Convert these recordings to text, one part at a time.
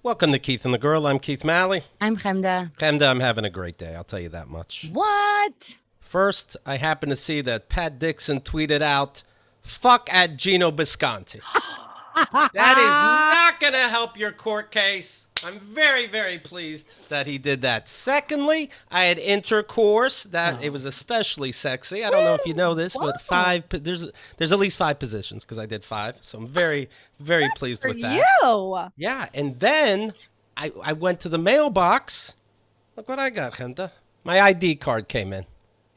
Welcome to Keith and the Girl. I'm Keith Malley. I'm Chemda. Chemda, I'm having a great day. I'll tell you that much. What? First, I happen to see that Pat Dixon tweeted out, "Fuck at Gino Bisconti." That is not going to help your court case. I'm very, very pleased that he did that. Secondly, I had intercourse. It was especially sexy. I don't know if you know this, but there's at least 5 positions because I did 5. So I'm very, very pleased with that. You. Yeah, and then I went to the mailbox. Look what I got, Henda. My ID card came in.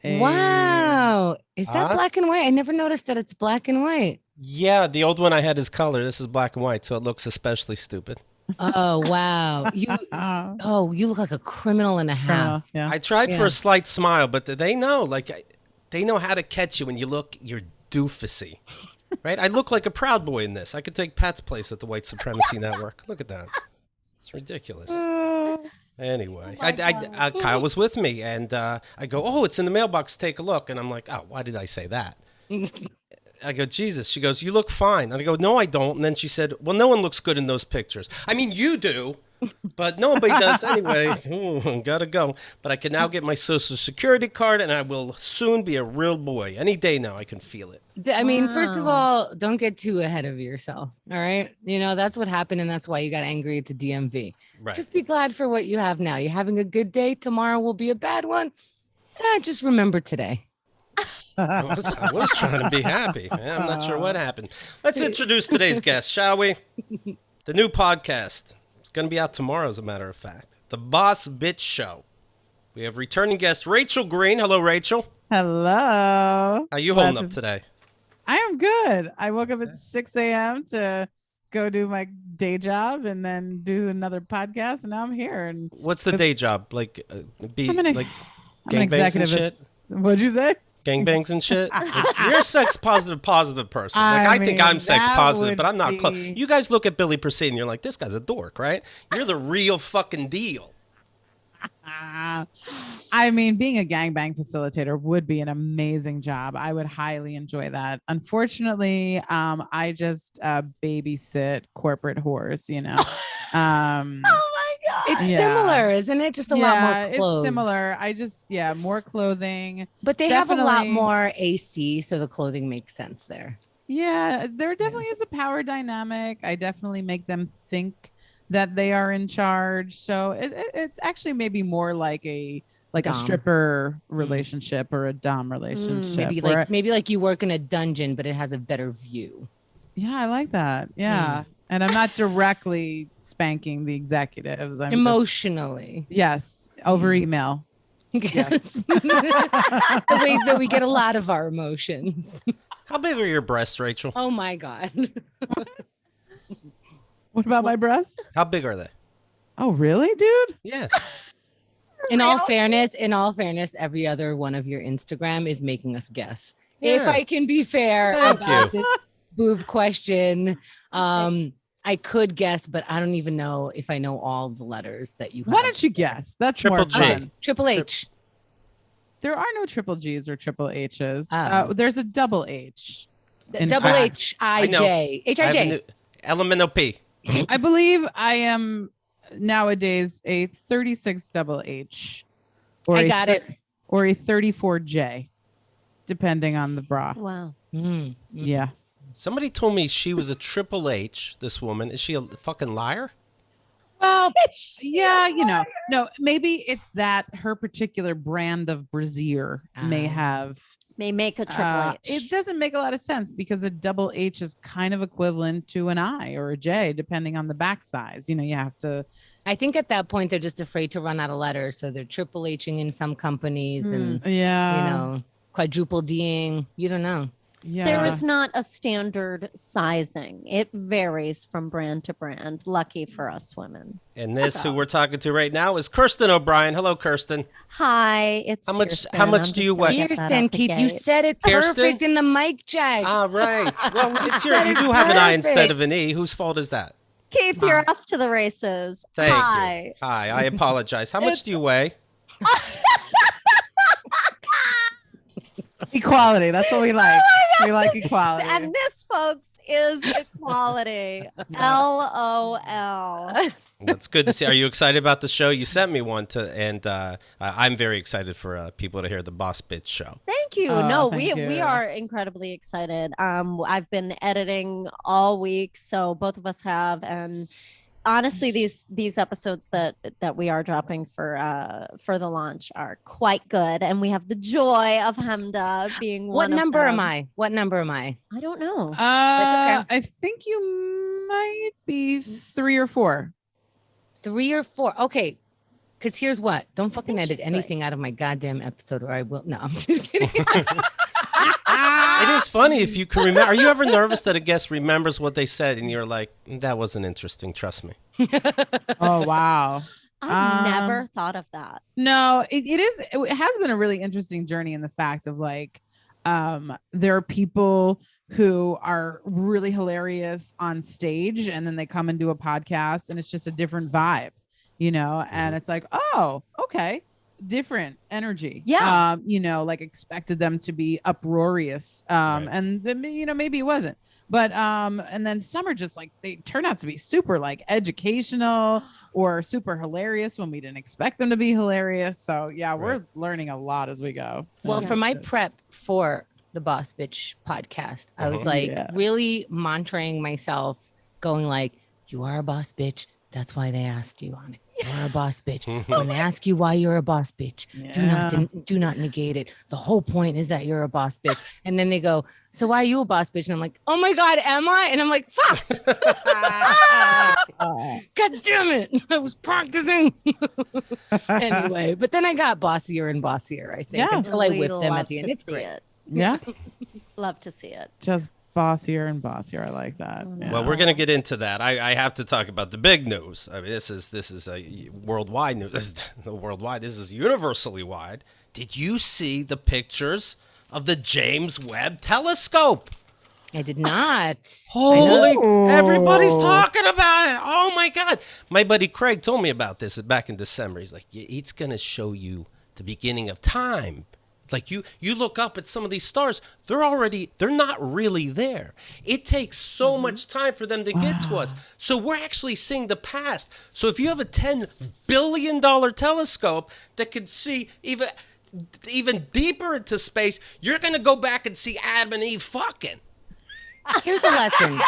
Hey. Wow. Is that black and white? I never noticed that it's black and white. Yeah, the old one I had is color. This is black and white, so it looks especially stupid. Oh, wow. You look like a criminal and a half. Yeah. I tried for a slight smile, but they know, they know how to catch you when you look, you're doofusy. Right? I look like a Proud Boy in this. I could take Pat's place at the White Supremacy Network. Look at that. It's ridiculous. Anyway, Kyle was with me, and I go, "Oh, it's in the mailbox. Take a look." And I'm like, "Oh, why did I say that?" I go, "Jesus." She goes, "You look fine." And I go, "No, I don't." And then she said, "Well, no one looks good in those pictures. I mean, you do, but nobody does anyway." Gotta go. But I can now get my Social Security card, and I will soon be a real boy. Any day now, I can feel it. I mean, first of all, don't get too ahead of yourself. All right. You know, that's what happened. And that's why you got angry at the DMV. Right. Just be glad for what you have now. You're having a good day. Tomorrow will be a bad one. Just remember today. I was trying to be happy. Man, I'm not sure what happened. Let's introduce today's guest, shall we? The new podcast. It's going to be out tomorrow, as a matter of fact. The Boss Bitch Show. We have returning guest Rachel Green. Hello, Rachel. Hello. How you holding up today? I am good. I woke up at 6 a.m. to go do my day job and then do another podcast, and now I'm here. And what's the day job? I'm an executive. Shit? What'd you say? Gangbangs and shit? You're a sex positive person. I think I'm sex positive, but I'm not close. You guys look at Billy Persine and you're like, this guy's a dork, right? You're the real fucking deal. I mean, being a gangbang facilitator would be an amazing job. I would highly enjoy that. Unfortunately, I just babysit corporate whores, you know. It's similar, isn't it? Just a lot more clothes. It's similar. More clothing. But they have a lot more AC, so the clothing makes sense there. Yeah, there definitely is a power dynamic. I definitely make them think that they are in charge. So it's actually maybe more like a stripper relationship or a dom relationship. Maybe like you work in a dungeon, but it has a better view. Yeah, I like that. Yeah. And I'm not directly spanking the executives. I'm emotionally. Yes. Over email. Yes. The way that we get a lot of our emotions. How big are your breasts, Rachel? Oh my God. What about my breasts? How big are they? Oh, really, dude? Yeah. In all fairness, every other one of your Instagram is making us guess. Yeah. If I can be fair about this boob question, I could guess, but I don't even know if I know all the letters that you have. Why don't you guess? That's Triple more G. fun. Triple H. There are no triple G's or triple H's. There's a double H. Double H-I-J. H-I-J. LMNOP. I believe I am nowadays a 36 double H. Or I got it. Or a 34J, depending on the bra. Wow. Yeah. Somebody told me she was a Triple H, this woman. Is she a fucking liar? Well, yeah, no, maybe it's that her particular brand of brassiere may make a triple H. It doesn't make a lot of sense because a double H is kind of equivalent to an I or a J, depending on the back size. You have to. I think at that point, they're just afraid to run out of letters. So they're triple Hing in some companies and, quadruple D'ing. You don't know. Yeah. There is not a standard sizing. It varies from brand to brand. Lucky for us women. And who we're talking to right now is Kirsten O'Brien. Hello, Kirsten. Hi, it's how much do you weigh? Kirsten, Keith, you said it perfect in the mic check. Right. Well, you do have an I instead of an E. Whose fault is that? Keith, you're off to the races. Thank you. Hi, I apologize. How much do you weigh? Equality. That's what we like. Oh We like equality. And this, folks, is equality. LOL. That's good to see. Are you excited about the show? You sent me one and I'm very excited for people to hear the Boss Bitch show. Thank you. Oh, No, thank we you. are incredibly excited. I've been editing all week, so both of us have, and honestly, these episodes that we are dropping for the launch are quite good, and we have the joy of Hamda being What one of number am them. I? What number am I? I don't know. okay. I think you might be 3 or 4. 3 or 4. Okay. Because here's what. Don't fucking think edit she's anything out of my goddamn episode or I will. No, I'm just kidding. It is funny if you can remember. Are you ever nervous that a guest remembers what they said and you're like, that wasn't interesting, trust me? Oh, wow. I've never thought of that. No, it has been a really interesting journey in the fact of like, there are people who are really hilarious on stage and then they come and do a podcast and it's just a different vibe, and it's like, oh, okay. Different energy. Yeah. Like expected them to be uproarious. And then, maybe it wasn't. But and then some are just like they turn out to be super like educational or super hilarious when we didn't expect them to be hilarious. So yeah, we're learning a lot as we go. Well, for my prep for the Boss Bitch podcast, I was like really mantraing myself, going like, you are a boss bitch. That's why they asked you on it. You're a boss bitch. When they ask you why you're a boss bitch, do not negate it. The whole point is that you're a boss bitch. And then they go, so why are you a boss bitch? And I'm like, oh my God, am I? And I'm like, fuck. God damn it. I was practicing. Anyway, but then I got bossier and bossier, I think, until I whipped them at the end. It's great. Yeah. Love to see it. Just bossier and bossier. I like that. Oh, Yeah. Well, we're going to get into that. I have to talk about the big news. I mean, this is a worldwide news. This is universally wide. Did you see the pictures of the James Webb Telescope? I did not. Holy, everybody's talking about it. Oh my God. My buddy Craig told me about this back in December. He's like, it's going to show you the beginning of time. Like you look up at some of these stars, they're not really there. It takes so much time for them to get to us. So we're actually seeing the past. So if you have a $10 billion telescope that could see even deeper into space, you're going to go back and see Adam and Eve fucking. Here's the lesson.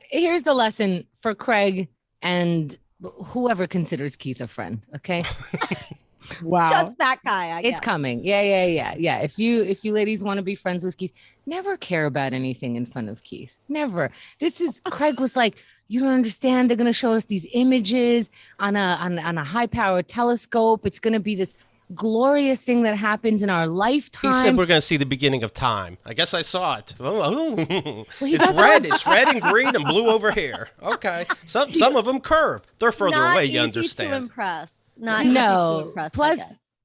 Here's the lesson for Craig and whoever considers Keith a friend. Okay. Wow. Just that guy, I guess. It's coming. Yeah. If you ladies want to be friends with Keith, never care about anything in front of Keith. Never. Craig was like, you don't understand. They're going to show us these images on a high powered telescope. It's going to be this glorious thing that happens in our lifetime. He said we're going to see the beginning of time. I guess I saw it. It's red and green and blue over here. Okay. Some of them curve. They're further away, you understand. Not easy to impress. Not easy to impress.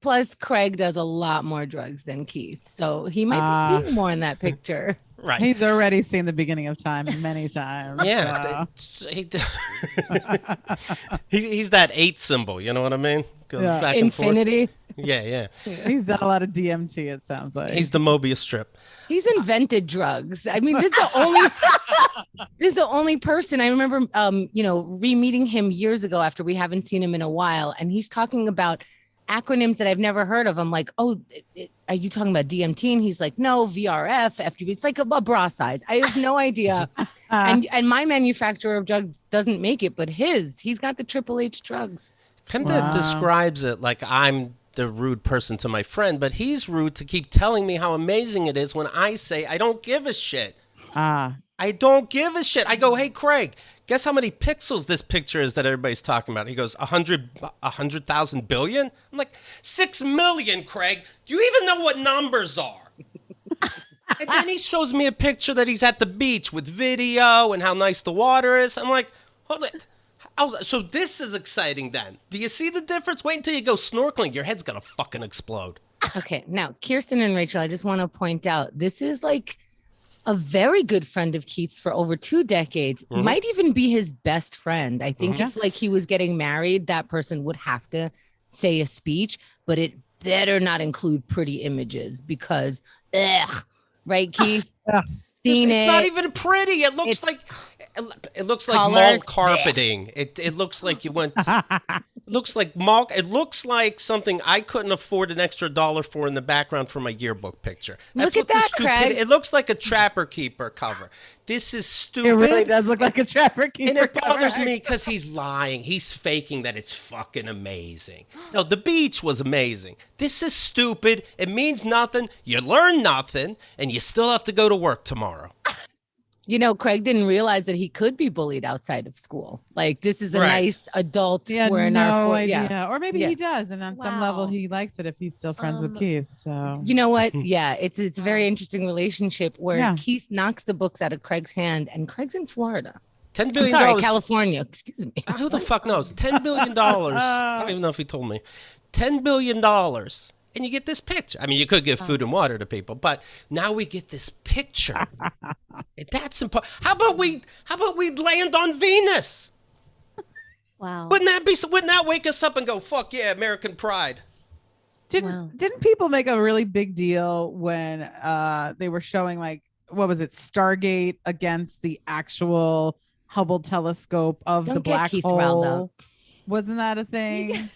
Plus, Craig does a lot more drugs than Keith. So he might be seeing more in that picture. Right. He's already seen the beginning of time many times. Yeah. He's that 8 symbol. You know what I mean? Goes back and Infinity. forth. Yeah. He's done a lot of DMT, it sounds like. He's the Mobius strip. He's invented drugs. I mean, this is the only person I remember, re-meeting him years ago after we haven't seen him in a while. And he's talking about acronyms that I've never heard of. I'm like, oh, are you talking about DMT? And he's like, no, VRF, FTB. It's like a bra size. I have no idea. And my manufacturer of drugs doesn't make it, but he's got the Triple H drugs. Kind of describes it like I'm the rude person to my friend, but he's rude to keep telling me how amazing it is when I say I don't give a shit. I don't give a shit. I go, hey, Craig, guess how many pixels this picture is that everybody's talking about? He goes, 100,000 billion? I'm like, 6 million, Craig. Do you even know what numbers are? And then he shows me a picture that he's at the beach with video and how nice the water is. I'm like, hold it. So this is exciting then. Do you see the difference? Wait until you go snorkeling. Your head's going to fucking explode. Okay. Now, Kirsten and Rachel, I just want to point out, this is like a very good friend of Keith's for over 2 decades, might even be his best friend. I think if like he was getting married, that person would have to say a speech, but it better not include pretty images because right, Keith? Ugh. Seen It's it. not even pretty. It looks It's like mall colors. carpeting. It looks like you went. It looks like mall. It looks like something I couldn't afford an extra $1 for in the background for my yearbook picture. That's Look at what the that, Craig. It looks like a Trapper Keeper cover. This is stupid. It really does look like a Trapper Keeper. And it bothers cover. me because he's lying. He's faking that it's fucking amazing. No, the beach was amazing. This is stupid. It means nothing. You learn nothing, and you still have to go to work tomorrow. You know, Craig didn't realize that he could be bullied outside of school. Like, this is a Right. nice adult. He had we're in no our idea. yeah. Or maybe Yeah. he does. And on some level, Wow. he likes it if he's still friends with Keith. So, You know what? Yeah, it's a very interesting relationship where Yeah. Keith knocks the books out of Craig's hand, and Craig's in Florida. $10 I'm billion. sorry, California. Excuse me. Who the fuck knows? $10 billion. I don't even know if he told me. $10 billion. And you get this picture. I mean, you could give food and water to people, but now we get this picture. And that's important. How about we land on Venus? Wow. Wouldn't that wake us up and go, fuck yeah, American pride? Didn't people make a really big deal when they were showing, like, what was it, Stargate against the actual Hubble telescope of Don't the get black Keith riled hole? up. Wasn't that a thing?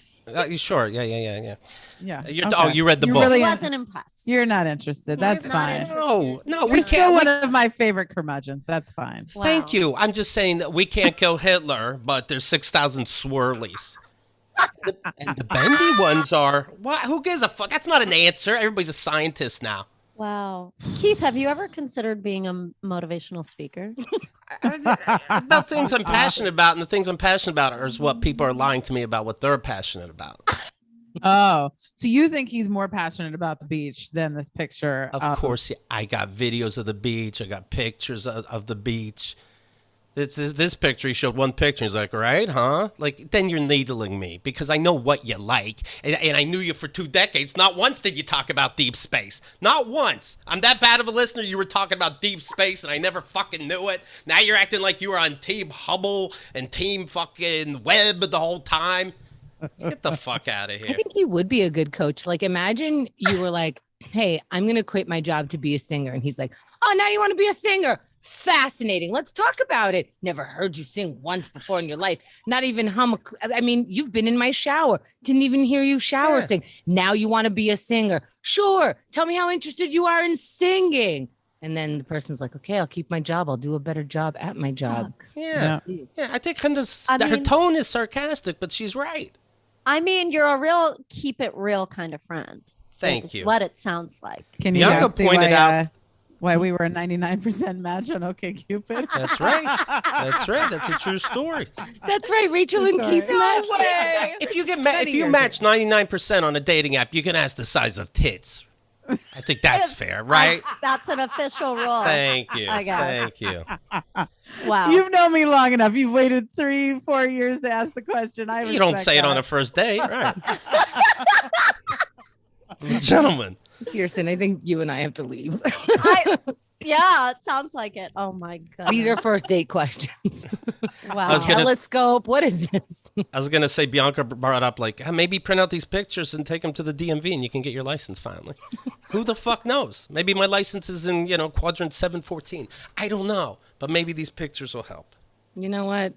Sure. Yeah. Yeah. Oh, you read the You book. really- Wasn't impressed. You're not interested. That's fine. No, You're we still can't. one of my favorite curmudgeons. That's fine. Wow. Thank you. I'm just saying that we can't kill Hitler, but there's 6,000 swirlies. And the bendy ones are, what? Who gives a fuck? That's not an answer. Everybody's a scientist now. Wow. Keith, have you ever considered being a motivational speaker? About things I'm passionate about, and the things I'm passionate about is what people are lying to me about what they're passionate about. Oh, so you think he's more passionate about the beach than this picture? Of course, yeah, I got videos of the beach. I got pictures of the beach. This picture, he showed one picture. He's like, right, huh? Like, then you're needling me because I know what you like. And I knew you for 2 decades. Not once did you talk about deep space. Not once. I'm that bad of a listener. You were talking about deep space and I never fucking knew it. Now you're acting like you were on Team Hubble and Team fucking Webb the whole time. Get the fuck out of I here. think he would be a good coach. Like, imagine you were like, hey, I'm going to quit my job to be a singer. And he's like, oh, now you want to be a singer. Fascinating. Let's talk about it. Never heard you sing once before in your life. Not even hum. I mean, you've been in my shower. Didn't even hear you shower sing. Now you want to be a singer. Sure. Tell me how interested you are in singing. And then the person's like, okay, I'll keep my job. I'll do a better job at my job. Yeah. I think her mean- tone is sarcastic, but she's right. I mean, you're a real keep it real kind of friend. Thank Is you. what it sounds like. Can you Bianca guys see pointed out- why we were a 99% match on OkCupid? That's right. That's right. That's a true story. That's right. Rachel and Sorry. Keith matched. If you Many if you years match 99% on a dating app, you can ask the size of tits. I think that's It's- fair, right? That's an official rule. Thank you. I guess. Thank you. Wow. You've known me long enough. You've waited 3-4 years to ask the question. You don't say it on a first date, right? Gentlemen. Kirsten, I think you and I have to leave. Yeah, it sounds like it. Oh my god. These are first date questions. wow. I was gonna- Telescope. What is this? I was going to say, Bianca brought up, like, maybe print out these pictures and take them to the DMV and you can get your license finally. Who the fuck knows? Maybe my license is in, quadrant 714. I don't know. But maybe these pictures will help. You know what,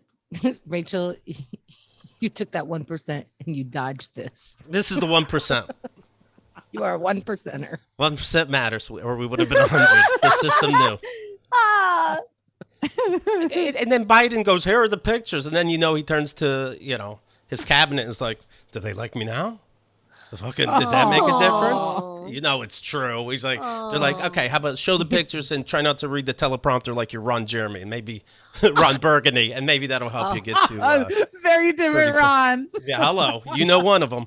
Rachel, you took that 1% and you dodged this. This is the 1%. You are a 1%er. 1% matters, or we would have been 100. The system knew. Ah, And then Biden goes, here are the pictures. And then, he turns to, his cabinet and is like, do they like me now? Did that make a difference? It's true. He's like, they're like, okay, how about show the pictures and try not to read the teleprompter like you're Ron Jeremy and maybe Ron Burgundy. And maybe that'll help you get to. Very different Rons. Yeah, hello. You know one of them.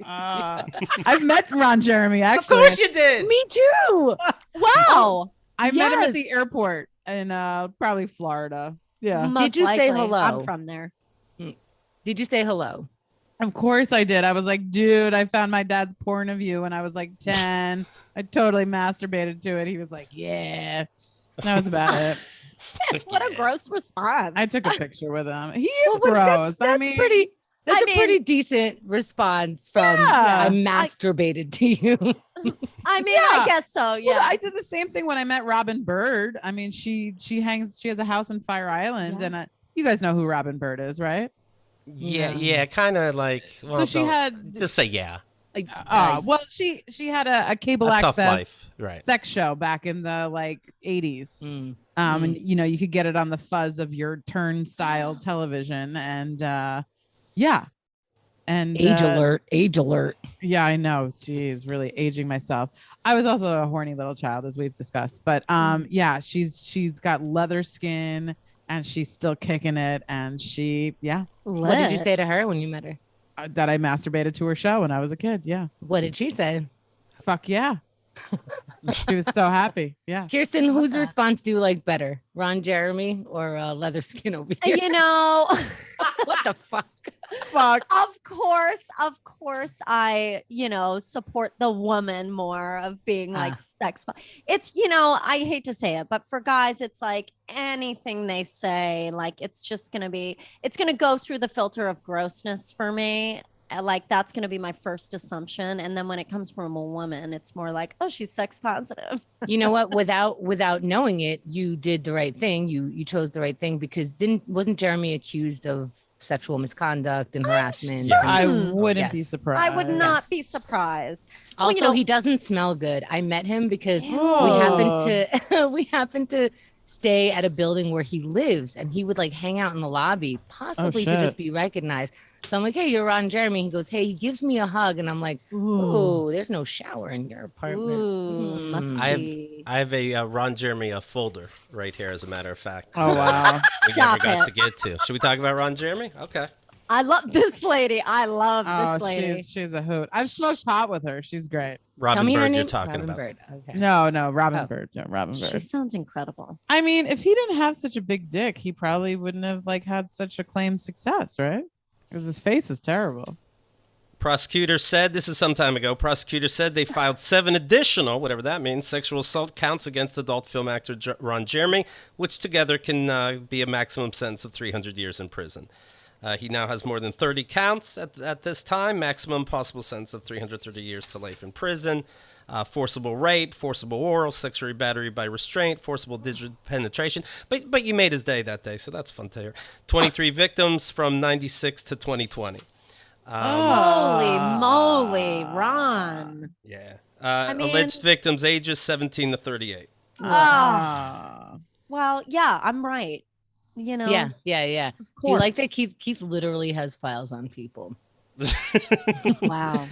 I've met Ron Jeremy, actually. Of course you did. Me too. wow. I met him Yes. at the airport in probably Florida. Yeah. Most Did you say likely. hello? I'm from there. Did you say hello? Of course I did. I was like, dude, I found my dad's porn of you when I was like 10. I totally masturbated to it. He was like, yeah. That was about it. What a gross response. I took a picture with him. He is Well, but gross. That's I a mean- pretty decent response from Yeah. I masturbated to you. I mean, I guess so. Yeah. Well, I did the same thing when I met Robin Byrd. I mean, she has a house in Fire Island, and you guys know who Robin Byrd is, right? Yeah, kind of like. Well, so she had just say yeah. Well, she had a cable Tough access life. Right. sex show back in the 80s. And you could get it on the fuzz of your turnstile television, and and age alert. Yeah, I know. Geez, really aging myself. I was also a horny little child, as we've discussed, but she's got leather skin and she's still kicking it, and What did you say to her when you met her? That I masturbated to her show when I was a kid. Yeah. What did she say? Fuck yeah. She was so happy. Yeah. Kirsten, whose response do you like better? Ron Jeremy or leather skin over here? What the fuck? Of course I, support the woman more of being like sex. It's, I hate to say it, but for guys, it's like anything they say, like it's going to go through the filter of grossness for me. Like that's going to be my first assumption, and then when it comes from a woman, it's more like, oh, she's sex positive. You know what? Without knowing it, you did the right thing. You chose the right thing, because wasn't Jeremy accused of sexual misconduct and harassment? I wouldn't be surprised. I would not be surprised. Also, he doesn't smell good. I met him because we happened to stay at a building where he lives, and he would like hang out in the lobby, possibly to just be recognized. So I'm like, hey, you're Ron Jeremy. He goes, hey, he gives me a hug. And I'm like, ooh, there's no shower in your apartment. Ooh, musty. I have a Ron Jeremy folder right here, as a matter of fact. Oh, wow. We never got to get to. Should we talk about Ron Jeremy? Okay. I love this lady. I love this lady. She's a hoot. I've smoked pot with her. She's great. Robin Byrd you're talking about. Byrd. Okay. No, Robin Byrd. Yeah, Robin Byrd. She sounds incredible. I mean, if he didn't have such a big dick, he probably wouldn't have had such acclaimed success, right? Because his face is terrible. Prosecutors said, this is some time ago, prosecutors said they filed 7 additional, whatever that means, sexual assault counts against adult film actor Ron Jeremy, which together can be a maximum sentence of 300 years in prison. He now has more than 30 counts at this time, maximum possible sentence of 330 years to life in prison. Forcible rape, forcible oral, sexual battery by restraint, forcible digital penetration. But you made his day that day, so that's fun to hear. 23 victims from 96 to 2020. Holy moly, Ron. Yeah. Alleged victims ages 17 to 38. Well, yeah, I'm right. Yeah. Do you like that Keith literally has files on people? Wow.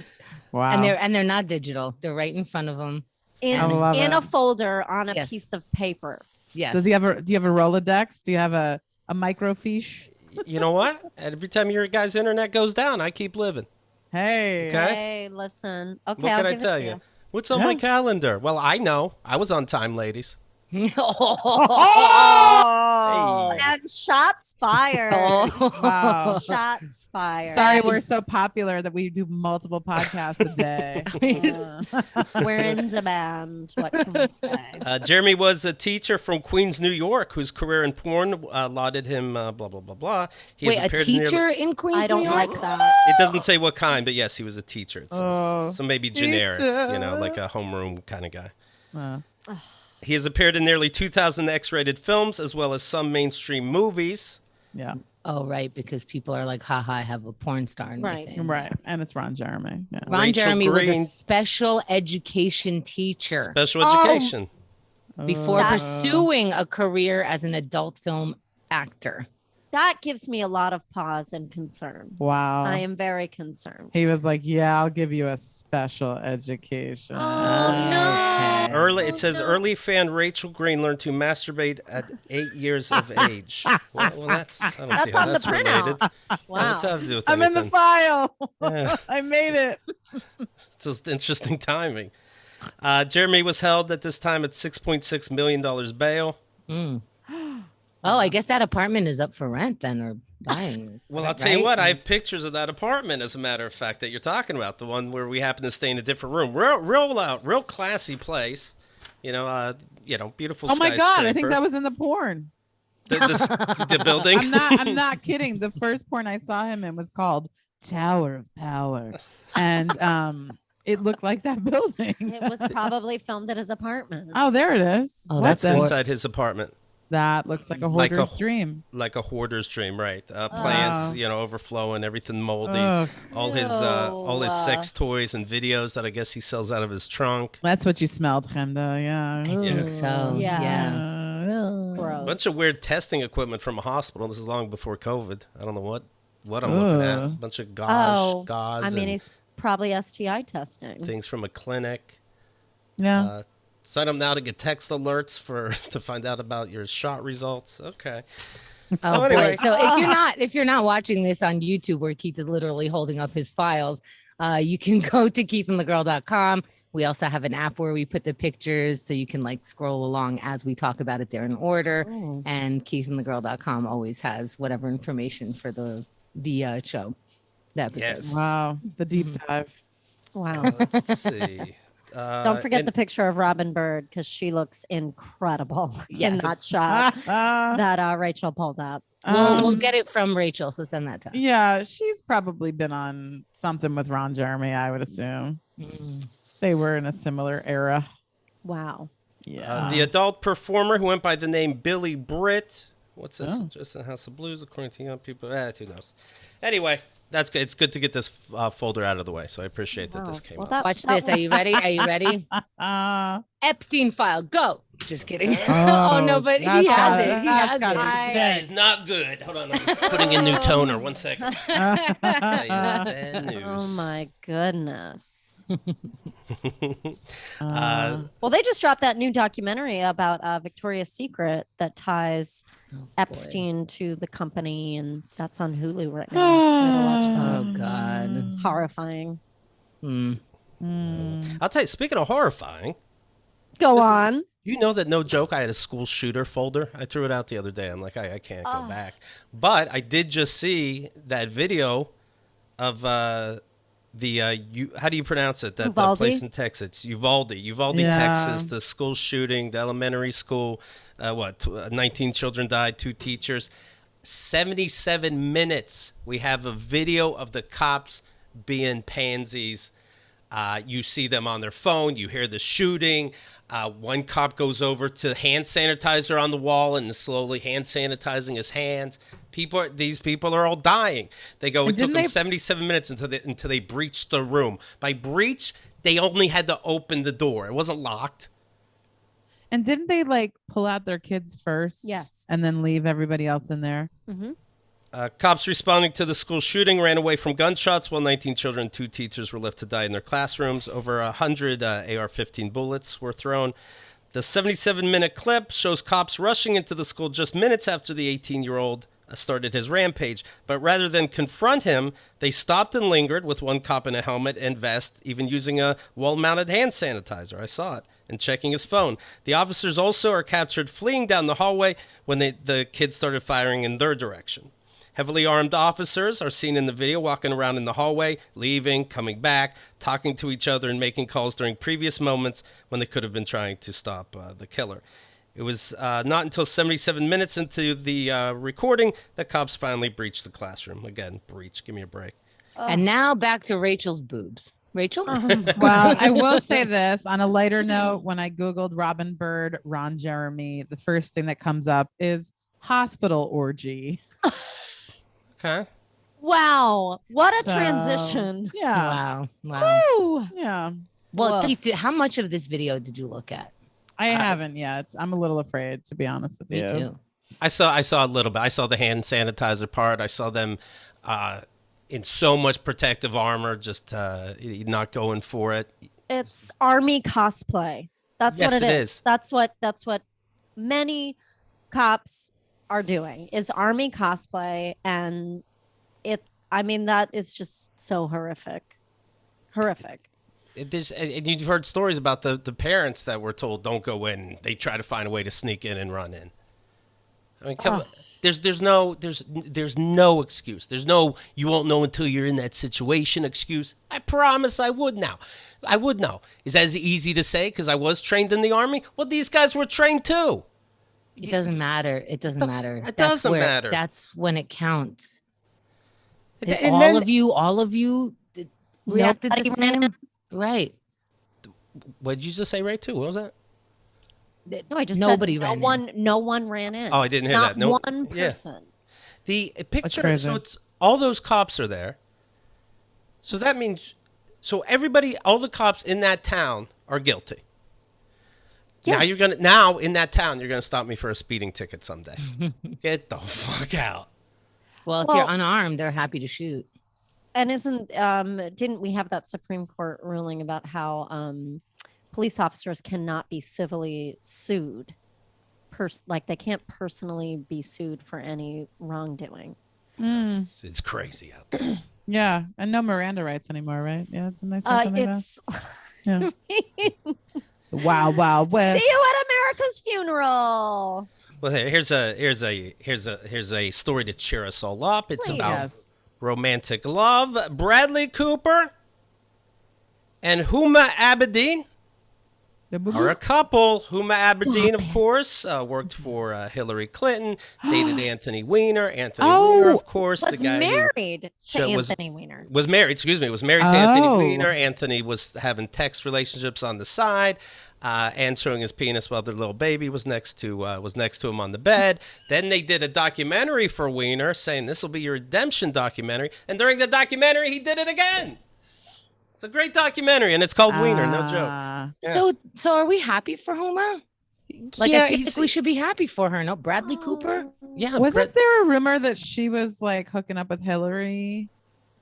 And they're not digital. They're right in front of him. In a folder on a piece of paper. Yes. Do you have a Rolodex? Do you have a microfiche? You know what? Every time your guy's internet goes down, I keep living. Hey. Okay? Hey, listen. Okay, what can I tell you? What's on my calendar? Well, I know. I was on time, ladies. Oh, and shots fired. Wow. Shots fired. Sorry, we're so popular that we do multiple podcasts a day. We're in demand. What can we say? Jeremy was a teacher from Queens, New York, whose career in porn lauded him, blah, blah, blah, blah. Wait, a teacher in Queens, I don't New York? like that. It doesn't say what kind, but yes, he was a teacher. It says. So maybe generic, like a homeroom kind of guy. He has appeared in nearly 2,000 X-rated films, as well as some mainstream movies. Yeah. Oh, right, because people are like, haha, I have a porn star in my thing. Right, and it's Ron Jeremy. Yeah. Ron Jeremy was a special education teacher. Special education. Before pursuing a career as an adult film actor. That gives me a lot of pause and concern. Wow. I am very concerned. He was like, yeah, I'll give you a special education. Oh, no. It says early fan Rachel Green learned to masturbate at 8 years of age. Well, that's I don't see how that's related. Wow. Have to do with I'm in the file. Yeah. I made it. It's just interesting timing. Jeremy was held at this time at $6.6 million bail. Oh, I guess that apartment is up for rent then, or buying. Well, I'll tell you what, I have pictures of that apartment, as a matter of fact, that you're talking about, the one where we happen to stay in a different room. Real classy place. Beautiful. Oh my God, I think that was in the porn. The building. I'm not kidding. The first porn I saw him in was called Tower of Power, and it looked like that building. It was probably filmed at his apartment. Oh, there it is. Oh, What That's the- inside his apartment. That looks like a Like a hoarder's dream. Like a hoarder's dream, right? Plants, overflowing, everything moldy. Ugh. All his sex toys and videos that I guess he sells out of his trunk. That's what you smelled, Chemda. Yeah. I think so. Yeah. Uh, Gross. Bunch of weird testing equipment from a hospital. This is long before COVID. I don't know what I'm looking at. Bunch of gauze. I mean, and he's probably STI testing. things from a clinic. Yeah. Sign up now to get text alerts to find out about your shot results. Okay. Oh, So anyway. boy. So if you're not watching this on YouTube where Keith is literally holding up his files, you can go to keithandthegirl.com. We also have an app where we put the pictures so you can like scroll along as we talk about it there in order. Oh. And keithandthegirl.com always has whatever information for the show. The episode. Yes. Wow. The deep dive. Wow. Let's see. Don't forget and- the picture of Robin Byrd because she looks incredible in Yes. that shot that Rachel pulled up. We'll get it from Rachel, so send that to us. Yeah, she's probably been on something with Ron Jeremy, I would assume. Mm. They were in a similar era. Wow. Yeah. The adult performer who went by the name Billy Britt. What's this? Oh. Just the House of Blues, according to young people. Who knows? Anyway, that's good. It's good to get this folder out of the way. So I appreciate that this came Well, up. Watch this. Are you ready? Are you ready? Epstein file. Go. Just kidding. Oh, no, but he that's has gotta- it. He that's has gotta it. be That is not good. Hold on, I'm putting in new toner. 1 second. That is bad news. Oh my goodness. Uh, Well, they just dropped that new documentary about Victoria's Secret that ties Epstein to the company, and that's on Hulu right now. I gotta watch Oh, God. that. Horrifying. Mm. I'll tell you, speaking of horrifying, Go on. you know that no joke, I had a school shooter folder. I threw it out the other day. I'm like, I can't go back. But I did just see that video of how do you pronounce it? That Uvalde? place in Texas, Uvalde, Yeah. Texas. The school shooting, the elementary school. 19 children died, 2 teachers. 77 minutes. We have a video of the cops being pansies. You see them on their phone. You hear the shooting. One cop goes over to hand sanitizer on the wall and is slowly hand sanitizing his hands. These people are all dying. They go. It took them 77 minutes until they breached the room. By breach, they only had to open the door. It wasn't locked. And didn't they like pull out their kids first? Yes. And then leave everybody else in there? Mm-hmm. Cops responding to the school shooting ran away from gunshots while 19 children and 2 teachers were left to die in their classrooms. Over 100 AR-15 bullets were thrown. The 77-minute clip shows cops rushing into the school just minutes after the 18-year-old started his rampage. But rather than confront him, they stopped and lingered with one cop in a helmet and vest, even using a wall-mounted hand sanitizer. I saw it. And checking his phone. The officers also are captured fleeing down the hallway when the kids started firing in their direction. Heavily armed officers are seen in the video walking around in the hallway, leaving, coming back, talking to each other, and making calls during previous moments when they could have been trying to stop the killer. It was not until 77 minutes into the recording that cops finally breached the classroom. Again, breach. Give me a break. And now back to Rachel's boobs. Rachel? Well, I will say this on a lighter note. When I Googled Robin Byrd, Ron Jeremy, the first thing that comes up is hospital orgy. Okay. Wow. What a So, transition. Yeah. Wow. Woo. Yeah. Well, Woof. Keith, how much of this video did you look at? I haven't yet. I'm a little afraid, to be honest with Me you. too. I saw a little bit. I saw the hand sanitizer part. I saw them in so much protective armor, just not going for it. It's army cosplay. That's Yes, what it it is. is. That's what many cops are doing is army cosplay, and that is just so horrific. And you've heard stories about the parents that were told don't go in. They try to find a way to sneak in and run in. I mean, come on. There's no excuse. There's no you won't know until you're in that situation excuse. I promise I would now. I would know. Is that as easy to say because I was trained in the army? Well, these guys were trained too. It doesn't matter. It doesn't matter. It doesn't matter. That's when it counts. And All of you reacted the Nobody same. Right. What did you just say, Ray? Too. What was that? No, I just Nobody said ran no one ran in. Oh, I didn't hear Not that. No one yeah. person. The picture. crazy. So it's all those cops are there. So that means, everybody, all the cops in that town are guilty. Yes. Now in that town you're gonna stop me for a speeding ticket someday. Get the fuck out. Well, if Well- you're unarmed, they're happy to shoot. And didn't we have that Supreme Court ruling about how police officers cannot be civilly sued? Like they can't personally be sued for any wrongdoing. It's crazy out there. Yeah, and no Miranda rights anymore, right? Yeah, didn't they say something about? It's Yeah. Wow, wow, West. see you at America's funeral. Well, here's a story to cheer us all up. It's Please. about Yes. romantic love. Bradley Cooper and Huma Abedin are a couple. Huma Abedin, of course, worked for Hillary Clinton, dated Anthony Weiner. Anthony Weiner, of course, Was the guy married to was- Anthony Weiner. was married. Excuse me, was married to Anthony Oh. Weiner. Anthony was having text relationships on the side, and showing his penis while their little baby was next to him on the bed. Then they did a documentary for Weiner, saying this will be your redemption documentary. And during the documentary, he did it again. It's a great documentary, and it's called Weiner. No joke. Yeah. So are we happy for Huma? Like, yeah, I think we should be happy for her. No, Bradley Cooper. Yeah, Wasn't there a rumor that she was like hooking up with Hillary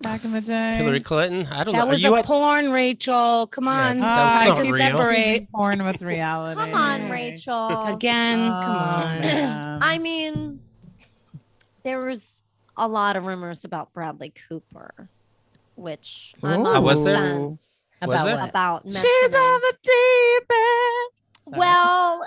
back in the day? Hillary Clinton? I don't know. That Are was you a at? porn, Rachel. Come on. that's I not can real. separate. Porn with reality. Come on, Rachel. Again, come on. Man. I mean, there was a lot of rumors about Bradley Cooper, which I'm Ooh. on Was the there? fence About there? what? about. She's mentioning. on the deep end. Sorry. Well,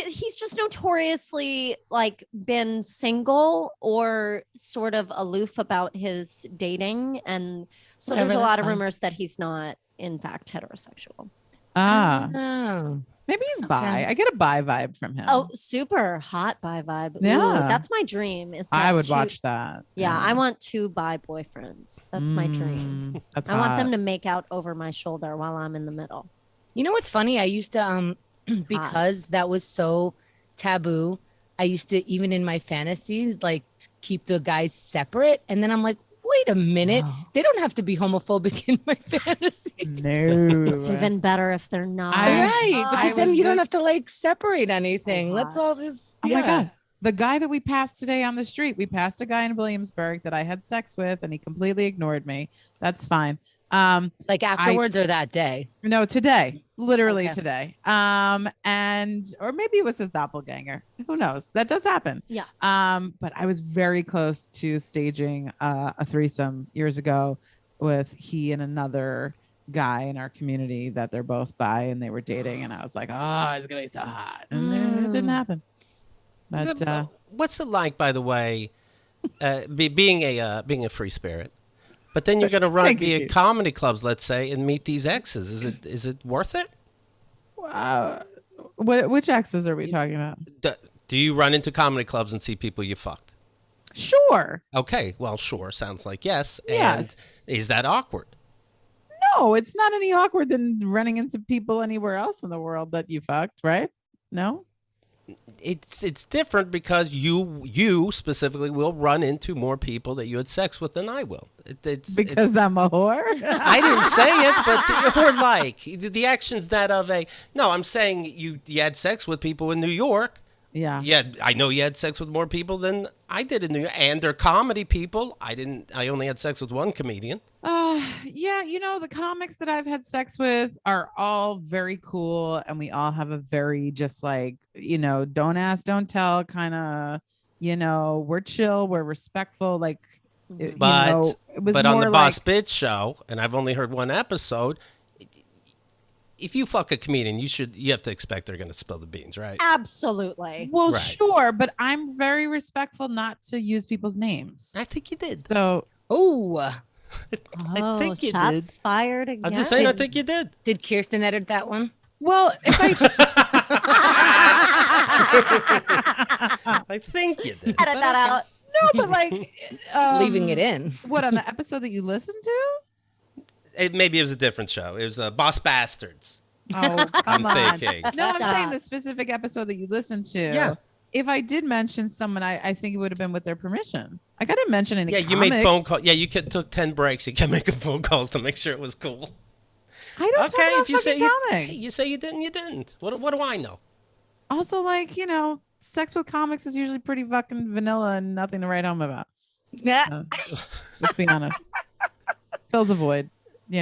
he's just notoriously like been single or sort of aloof about his dating, and so Whatever, there's a that's lot of fine. rumors that he's not in fact heterosexual. Oh. Maybe he's Okay. bi. I get a bi vibe from him. Oh, super hot bi vibe. Ooh, Yeah. that's my dream. Is to I have would two- watch that. Yeah, I want 2 bi boyfriends. That's my dream. That's I want hot. them to make out over my shoulder while I'm in the middle. You know what's funny? I used to because that was so taboo. I used to, even in my fantasies, like keep the guys separate. And then I'm like, wait a minute. They don't have to be homophobic in my fantasies. No. It's even better if they're not. Right. I Because then was you don't have this- to like separate anything. Oh, Let's all just. Oh my yeah. God. The guy that we passed today on the street, we passed a guy in Williamsburg that I had sex with and he completely ignored me. That's fine. Like afterwards or that day. No, today, literally Okay. today. Or maybe it was his doppelganger. Who knows? That does happen. Yeah. But I was very close to staging a threesome years ago with he and another guy in our community that they're both bi and they were dating, and I was like, oh, it's gonna be so hot, and it didn't happen. But What's it like, by the way, being a free spirit? But then you're going to be at comedy clubs, let's say, and meet these exes. Is it worth it? which exes are we talking about? Do you run into comedy clubs and see people you fucked? Sure. Okay, well, sure. Sounds like yes. Yes. And is that awkward? No, it's not any awkward than running into people anywhere else in the world that you fucked, right? No. It's different because you specifically will run into more people that you had sex with than I will. Because I'm a whore. I didn't say it, but or like the action's that of a no. I'm saying you had sex with people in New York. Yeah. Yeah, I know you had sex with more people than I did in New York, and they're comedy people. I only had sex with one comedian. Yeah, the comics that I've had sex with are all very cool, and we all have a very just like, don't ask, don't tell kind of, we're chill, we're respectful, like it was But on more the like, Boss Bitch show, and I've only heard one episode. If you fuck a comedian, you have to expect they're going to spill the beans, right? Absolutely. well, Right. sure, but I'm very respectful not to use people's names. I think you did. So Oh, Oh, think you shots did. fired again. I'm just saying, I think you did. did Kirsten edit that one? well, if I I think you did. Edit that out. no, but like Leaving it in. What, on the episode that you listened to? Maybe it was a different show. It was Boss Bastards. Oh, come I'm on. thinking. No, I'm saying Stop. the specific episode that you listened to. Yeah. If I did mention someone, I think it would have been with their permission. Like I didn't mention any. Yeah, you made comics. phone calls. Yeah, you took 10 breaks. You kept making phone calls to make sure it was cool. I don't Okay, talk about if you say comics. you say you didn't, you didn't. What do I know? Also, like, sex with comics is usually pretty fucking vanilla and nothing to write home about. Yeah. Let's be honest. Fills a void, Do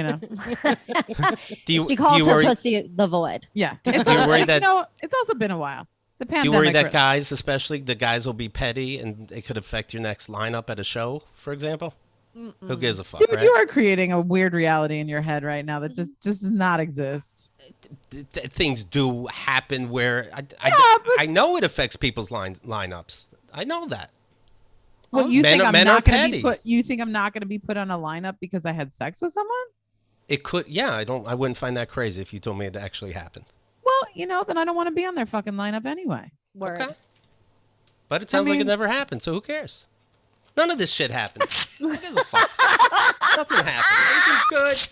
you She calls do you her worry, pussy the void. Yeah. It's, Do you worry that- it's also been a while. The do you pandemic. worry that really- guys, especially the guys, will be petty and it could affect your next lineup at a show, for example? Who gives a fuck, Dude, right? you are creating a weird reality in your head right now that just does not exist. Things do happen where I know it affects people's lineups. I know that. Well, you Men think are- I'm men are not going to be petty. put? You think I'm not going to be put on a lineup because I had sex with someone? It could, yeah. I wouldn't find that crazy if you told me it actually happened. Well, then I don't want to be on their fucking lineup anyway. Word. Okay. But it sounds like mean- it never happened, so who cares? None of this shit happened. Who gives a fuck? Nothing happened. Everything's good.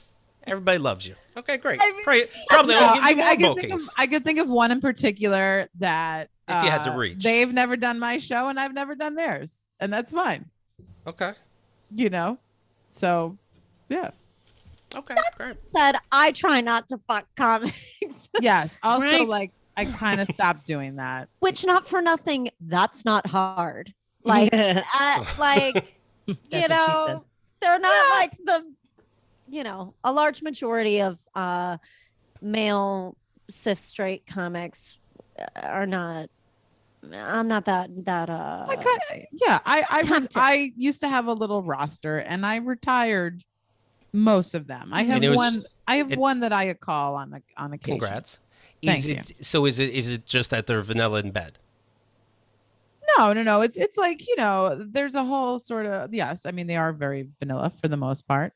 Everybody loves you. Okay, great. Probably No, only gives you I more could think of, bookings. I could think of one in particular that If you had to reach. they've never done my show and I've never done theirs, and that's fine. Okay. So yeah. Okay, great. Said I try not to fuck comics. Yes. Also, Right. like I kind of stopped doing that. Which, not for nothing, that's not hard. Like, That's like what she said. they're not like a large majority of male cis straight comics are not. I'm not that. I I used to have a little roster, and I retired most of them. I have And it was- one. I have one that I call on occasion. Congrats. Thank you. So is it just that they're vanilla in bed? No. It's like, there's a whole sort of, yes. I mean, they are very vanilla for the most part.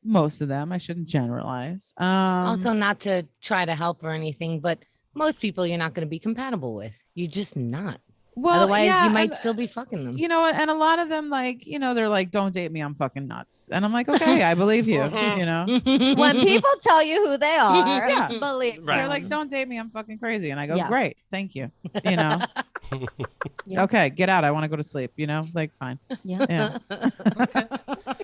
Most of them, I shouldn't generalize. Also, not to try to help or anything, but most people you're not going to be compatible with. You're just not. well, Otherwise, yeah, you might and, still be fucking them. and a lot of them, like, they're like, don't date me, I'm fucking nuts. And I'm like, okay, I believe you, When people tell you who they are, Yeah. believe Right. They're like, don't date me, I'm fucking crazy. And I go, Yeah. great, thank you. Yeah. Okay, get out. I want to go to sleep, like, fine. Yeah. Yeah.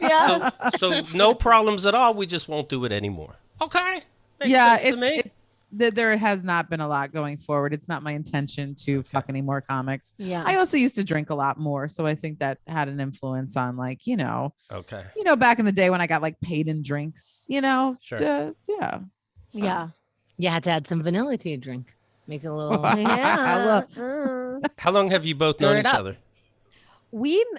Yeah. So no problems at all. We just won't do it anymore. Okay. Makes Yeah, sense to me. there has not been a lot going forward. It's not my intention to fuck any more comics. Yeah. I also used to drink a lot more, so I think that had an influence on, like, Okay. back in the day when I got like paid in drinks, Sure. yeah. Yeah. You had to add some vanilla to your drink. Make it a little. Yeah. How long have you both Stir known it each up. other?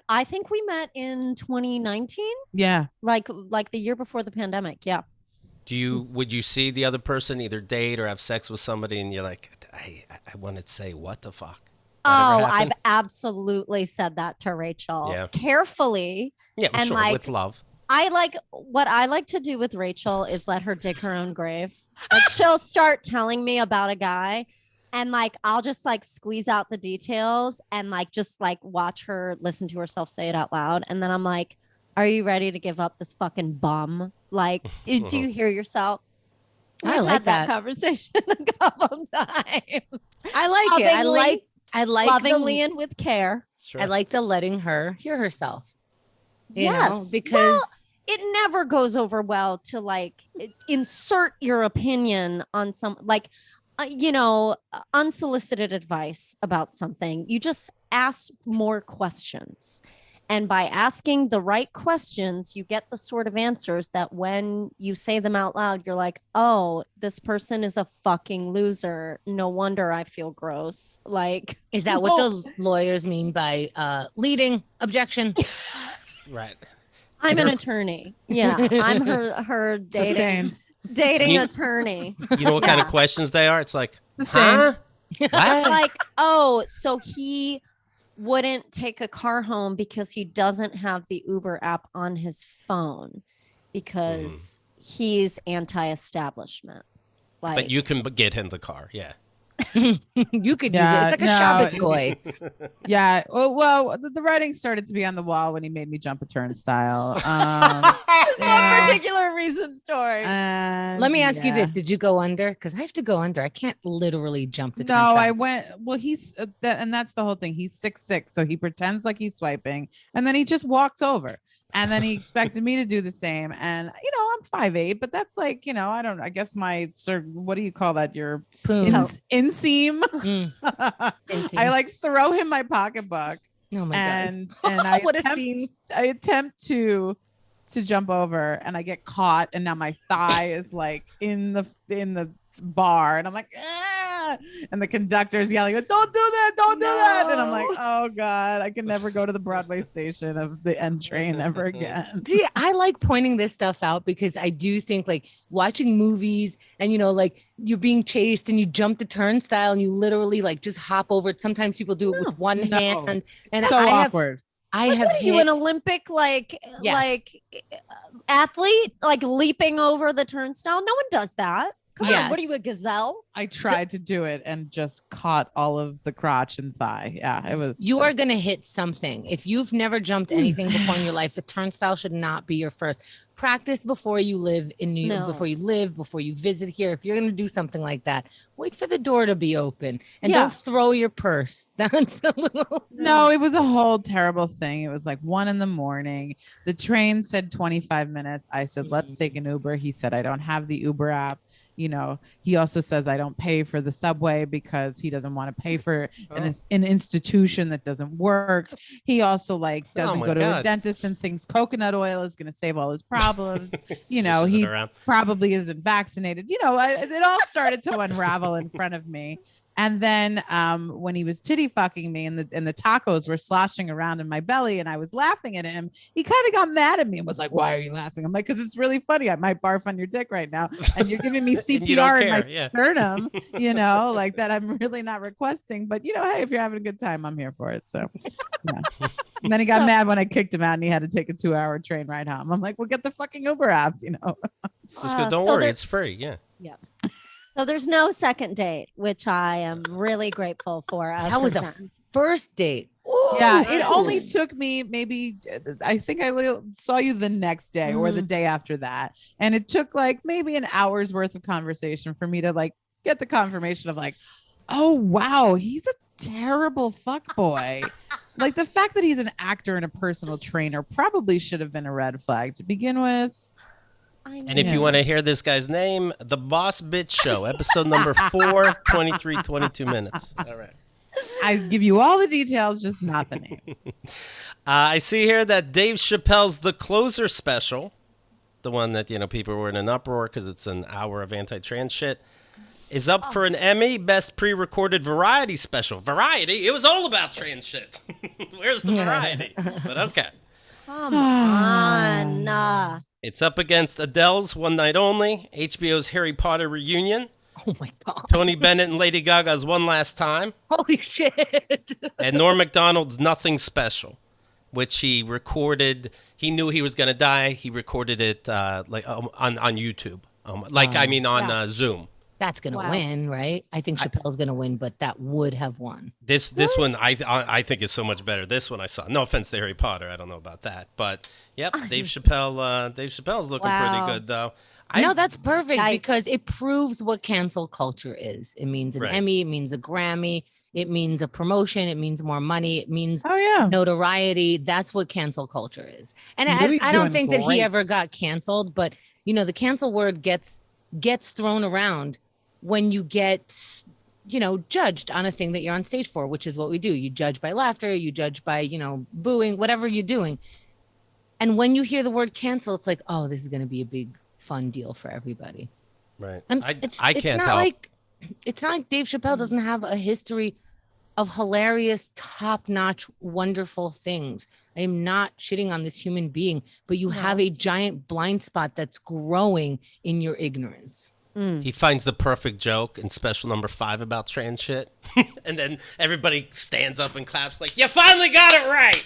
I think we met in 2019, Yeah. like the year before the pandemic. Yeah. Would you see the other person either date or have sex with somebody and you're like, I wanted to say, what the fuck? That ever Oh, I've happened? absolutely said that to Rachel. Yeah. Carefully. Yeah, and sure, like- with love. What I like to do with Rachel is let her dig her own grave. Like, she'll start telling me about a guy, and like I'll just like squeeze out the details and like just like watch her listen to herself say it out loud, and then I'm like, "Are you ready to give up this fucking bum? Like, do you hear yourself?" I We've like had that that. conversation a couple times. I like it. Lovingly- I like Lovingly the, and with care. Sure. I like the letting her hear herself. You know, Yes, because it never goes over well to like insert your opinion on some like unsolicited advice about something. You just ask more questions, and by asking the right questions you get the sort of answers that when you say them out loud you're like, oh, this person is a fucking loser, no wonder I feel gross. Like, is that what the lawyers mean by leading objection? Right. I'm an attorney. Yeah, I'm her Sustained. dating You- attorney. You know what kind of Yeah. questions they are? It's like, Sustained. huh? What? Like, oh, so he wouldn't take a car home because he doesn't have the Uber app on his phone because he's anti-establishment. Like, But you can get him the car. Yeah. You could Yeah, use it. It's like a no, Shabbos goy. Yeah. Well, the writing started to be on the wall when he made me jump a turnstile. one particular recent story. Let me ask you this: did you go under? Because I have to go under. I can't literally jump the. No, I went. Well, he's and that's the whole thing. He's 6'6", so he pretends like he's swiping, and then he just walks over. And then he expected me to do the same. And, I'm 5'8", but that's like, I guess my what do you call that? Your inseam. I like throw him my pocketbook. Oh my God. And what a scene. I attempt to jump over and I get caught. And now my thigh is like in the bar. And I'm like, and the conductor's yelling, don't do that, don't do that. And I'm like, oh God, I can never go to the Broadway station of the N train ever again. Yeah, I like pointing this stuff out because I do think like watching movies and, like you're being chased and you jump the turnstile and you literally like just hop over it. Sometimes people do it with one hand. And so awkward. I have hit, you an Olympic athlete like leaping over the turnstile. No one does that. Come on, what are you, a gazelle? I tried to do it and just caught all of the crotch and thigh. Yeah, it was. You are going to hit something. If you've never jumped anything before in your life, the turnstile should not be your first. Practice before you live in New York, before you visit here. If you're going to do something like that, wait for the door to be open and don't throw your purse. That's a little. No, it was a whole terrible thing. It was like 1 a.m. The train said 25 minutes. I said, let's take an Uber. He said, I don't have the Uber app. He also says I don't pay for the subway because he doesn't want to pay for an institution that doesn't work. He also doesn't go to a dentist and thinks coconut oil is going to save all his problems. He probably isn't vaccinated. It all started to unravel in front of me. And then when he was titty fucking me and the tacos were sloshing around in my belly and I was laughing at him, he kind of got mad at me and was like, why are you laughing? I'm like, because it's really funny. I might barf on your dick right now. And you're giving me CPR in my sternum, like that I'm really not requesting. But, hey, if you're having a good time, I'm here for it. So, yeah. And then he got mad when I kicked him out and he had to take a 2-hour train ride home. I'm like, well, get the fucking Uber app, Don't worry. It's free. Yeah. Yeah. So there's no second date, which I am really grateful for. That was a first date. Ooh. Yeah, it only took me maybe, I think I saw you the next day or the day after that. And it took maybe an hour's worth of conversation for me to get the confirmation of oh, wow, he's a terrible fuckboy. The fact that he's an actor and a personal trainer probably should have been a red flag to begin with. And if you want to hear this guy's name, The Boss Bitch Show, episode number 4, 23, 22 minutes. All right. I give you all the details, just not the name. I see here that Dave Chappelle's The Closer special, the one that, people were in an uproar because it's an hour of anti-trans shit, is up for an Emmy Best Pre-Recorded Variety Special. Variety? It was all about trans shit. Where's the variety? But okay. Come on. It's up against Adele's One Night Only, HBO's Harry Potter reunion. Oh my God. Tony Bennett and Lady Gaga's One Last Time. Holy shit. And Norm Macdonald's Nothing Special, which he recorded. He knew he was going to die. He recorded it on YouTube. On Zoom. That's going to win, right? I think Chappelle's going to win, but that would have won. This one I think is so much better. This one I saw. No offense to Harry Potter. I don't know about that. But, yep, Dave Chappelle's looking pretty good, though. No, that's perfect because it proves what cancel culture is. It means an Emmy. It means a Grammy. It means a promotion. It means more money. It means notoriety. That's what cancel culture is. And I don't think that he ever got canceled, but, the cancel word gets thrown around when you get, judged on a thing that you're on stage for, which is what we do. You judge by laughter, you judge by, booing, whatever you're doing. And when you hear the word cancel, it's like, oh, this is going to be a big fun deal for everybody. Right. And I can't help. It's not like Dave Chappelle doesn't have a history of hilarious, top-notch, wonderful things. I am not shitting on this human being, but you have a giant blind spot that's growing in your ignorance. He finds the perfect joke in special number 5 about trans shit. And then everybody stands up and claps like, you finally got it right.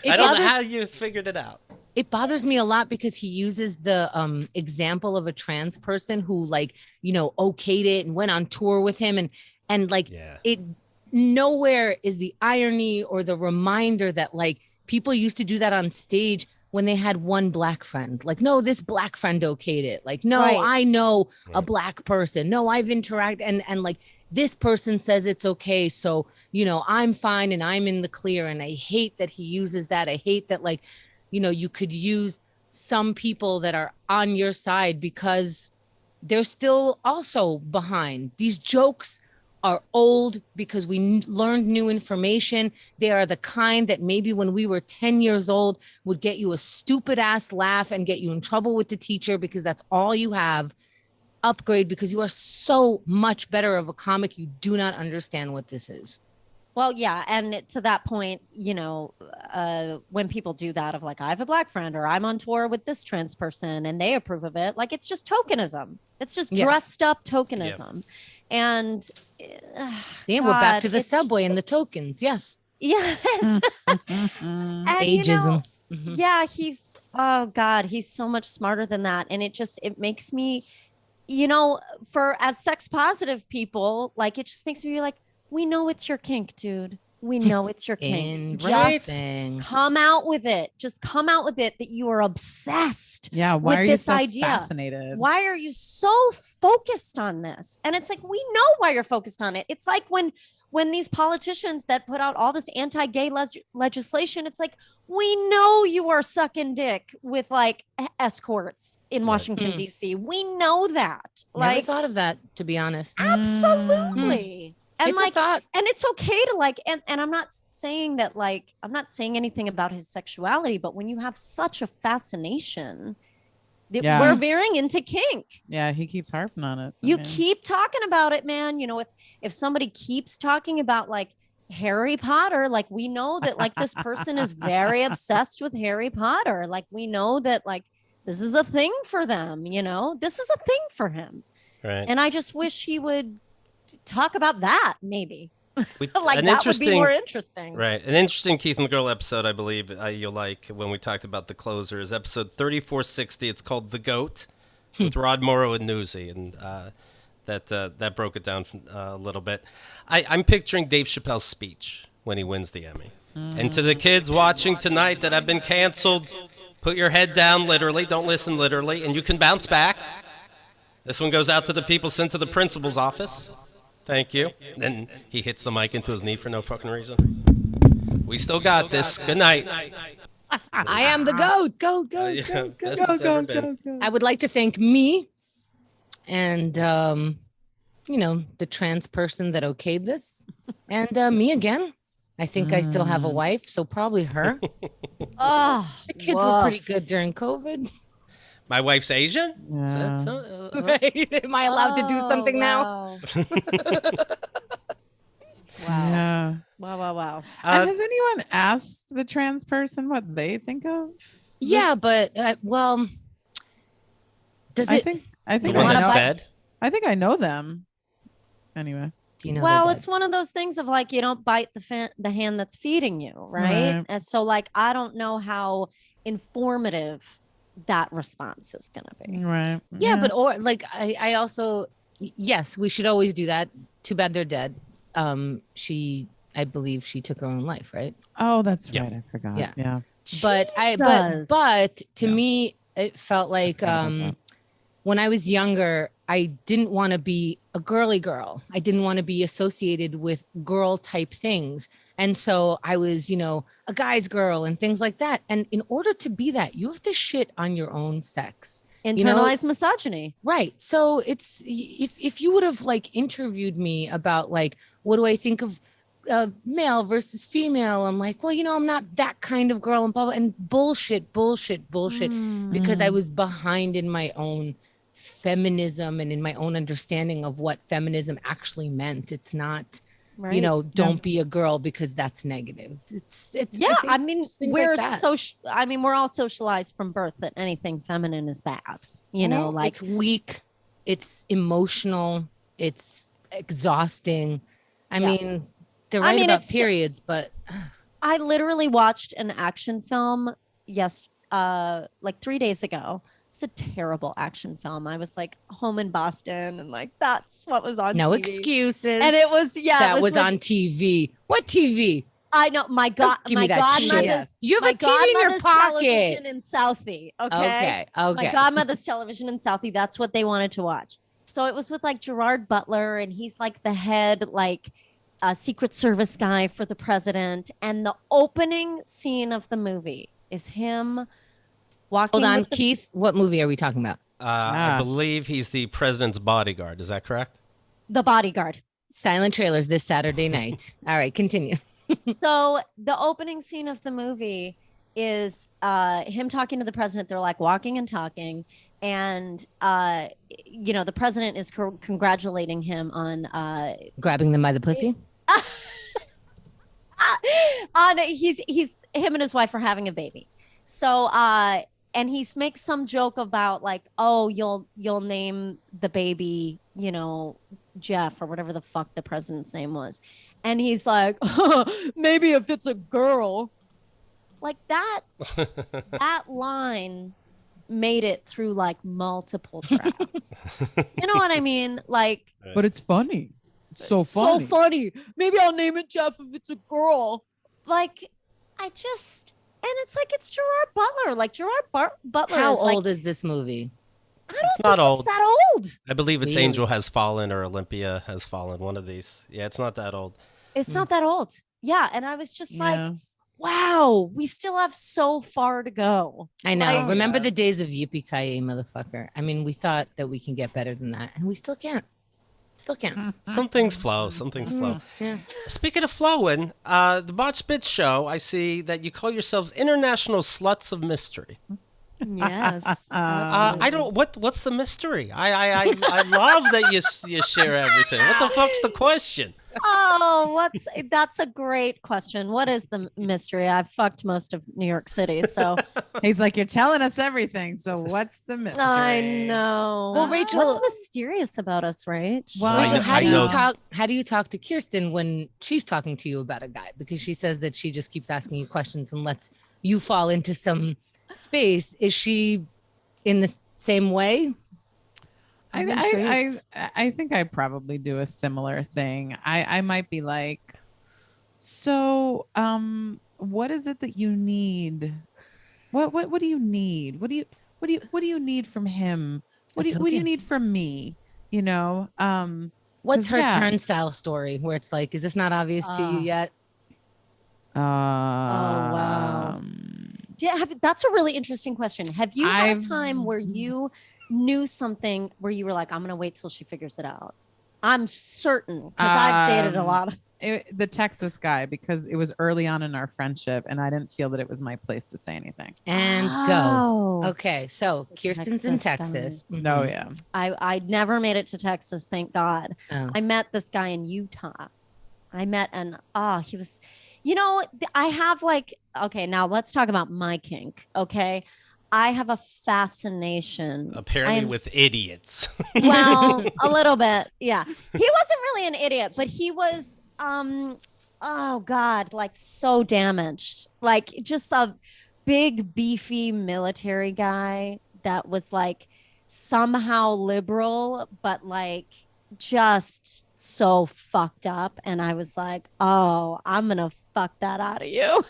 I don't know how you figured it out. It bothers me a lot because he uses the example of a trans person who okayed it and went on tour with him. And it nowhere is the irony or the reminder that people used to do that on stage when they had one black friend. Like, no, this black friend okayed it. Like, no, Right. I know a black person. No, I've interacted and like this person says it's okay. So, you know, I'm fine and I'm in the clear. And I hate that he uses that. I hate that, like, you know, you could use some people that are on your side because they're still also behind. These jokes are old because we learned new information. They are the kind that maybe when we were 10 years old would get you a stupid ass laugh and get you in trouble with the teacher because that's all you have. Upgrade because you are so much better of a comic. You do not understand what this is. Well, yeah. And to that point, you know, when people do that of like, I have a black friend or I'm on tour with this trans person and they approve of it, like it's just tokenism. It's just dressed up tokenism. And we're back to the subway and the tokens. Yes. Yeah. And, ageism. You know, yeah, oh God, he's so much smarter than that. And it makes me, you know, for as sex positive people, like it just makes me be like, we know it's your kink, dude. We know it's your kink. Just come out with it. Just come out with it that you are obsessed. Yeah. Why with are you this so idea. fascinated? Why are you so focused on this? And it's like, we know why you're focused on it. It's like when these politicians that put out all this anti-gay legislation, it's like, we know you are sucking dick with like escorts in Washington, D.C. We know that. Never thought of that, to be honest. Absolutely. And it's like, a thought. and it's okay to like, and I'm not saying that, like, I'm not saying anything about his sexuality, but when you have such a fascination, we're veering into kink. Yeah, he keeps harping on it. You keep talking about it, man. You know, if somebody keeps talking about like Harry Potter, like we know that like this person is very obsessed with Harry Potter. Like we know that like this is a thing for them, you know, this is a thing for him. Right. And I just wish he would talk about that maybe. Like that would be more interesting. Right. An interesting Keith and the Girl episode, I believe you'll like when we talked about the closer is episode 3460. It's called The Goat with Rod Morrow and Newsy. And that broke it down a little bit. I'm picturing Dave Chappelle's speech when he wins the Emmy. And to the kids watching tonight that have been canceled, put your head down literally. Don't listen literally. And you can bounce back. This one goes out to the people sent to the principal's office. Thank you. Then he hits the mic into his knee for no fucking reason. We still got this. Good night. I am the goat. Go. I would like to thank me and, you know, the trans person that okayed this and me again. I think I still have a wife, so probably her. The kids were pretty good during COVID. My wife's Asian? Yeah. Is that Right? Am I allowed to do something now? Yeah. Wow. And has anyone asked the trans person what they think of? Yeah, but well, does it? I think the one I that's know. dead? I think I know them. Anyway. Do you know Well, they're it's one of those things of like, you don't bite the hand that's feeding you, right? Right. And so like, I don't know how informative that response is going to be. Right. Yeah, but or like I also yes, we should always do that. Too bad they're dead. I believe she took her own life, right? Oh, that's Yeah. right. I forgot. Yeah. Yeah. But to me it felt like when I was younger, I didn't want to be a girly girl. I didn't want to be associated with girl type things. And so I was, you know, a guy's girl and things like that. And in order to be that, you have to shit on your own sex. Internalized misogyny. Right. So it's if you would have like interviewed me about like, what do I think of male versus female? I'm like, well, you know, I'm not that kind of girl and blah, blah, and bullshit, because I was behind in my own feminism and in my own understanding of what feminism actually meant. It's not, Right. you know, don't be a girl because that's negative. It's Yeah, I mean, we're we're all socialized from birth that anything feminine is bad. You know, like it's weak, it's emotional, it's exhausting. I mean, they're right about periods, but I literally watched an action film like 3 days ago. It's a terrible action film. I was like home in Boston and like that's what was on no TV. excuses. And it was that was like, on TV. What TV? I know my Give me that shit. godmother's. You have my a TV in your godmother's pocket. television in Southie. Okay. My godmother's television in Southie. That's what they wanted to watch. So it was with like Gerard Butler, and he's like the head like Secret Service guy for the president. And the opening scene of the movie is him walking. Hold on, Keith. What movie are we talking about? I believe he's the president's bodyguard. Is that correct? The Bodyguard. Silent trailers this Saturday night. All right, continue. So the opening scene of the movie is him talking to the president. They're like walking and talking, and the president is congratulating him on grabbing them by the pussy. On he's him and his wife are having a baby. So and he makes some joke about like, oh, you'll name the baby, Jeff or whatever the fuck the president's name was. And he's like, maybe if it's a girl. Like that line made it through like multiple drafts. You know what I mean? Like, but it's funny. It's so funny. So funny. Maybe I'll name it Jeff if it's a girl. Like, and it's like it's Gerard Butler. Like Gerard Butler. How is old is this movie? It's not old. That old. I believe it's Angel Has Fallen or Olympia Has Fallen. One of these. Yeah, it's not that old. It's not that old. Yeah, and I was just like, wow, we still have so far to go. I know. Remember the days of Yippee-ki-yay, motherfucker. I mean, we thought that we can get better than that, and we still can't. Still can't. Some things flow. Some things flow. Yeah. Speaking of flowing, the Botch Bits show, I see that you call yourselves International Sluts of Mystery. Yes. I don't. What's the mystery? I love that you share everything. What the fuck's the question? Oh, that's a great question. What is the mystery? I've fucked most of New York City, so he's like, you're telling us everything. So what's the mystery? I know. Well, Rachel, what's mysterious about us, Rach? Well, Rachel, how do you talk to Kirsten when she's talking to you about a guy? Because she says that she just keeps asking you questions and lets you fall into some space. Is she in the same way? I think I probably do a similar thing. I might be like, so what is it that you need? What do you need? What do you need from him? What do you need from me? What's her turnstile story where it's like, is this not obvious to you yet? Oh wow. That's a really interesting question. Have you had a time where you knew something where you were like, I'm going to wait till she figures it out? I'm certain, because I've dated a lot of the Texas guy, because it was early on in our friendship and I didn't feel that it was my place to say anything. And go. Okay. So Kirsten's in Texas. Mm-hmm. Oh yeah. I never made it to Texas. Thank God. Oh. I met this guy in Utah. He was, I have like, okay, now let's talk about my kink. Okay. I have a fascination. Apparently with idiots. Well, a little bit. Yeah. He wasn't really an idiot, but he was, oh God, like so damaged. Like just a big, beefy military guy that was like somehow liberal, but like just so fucked up. And I was like, oh, I'm going to fuck that out of you.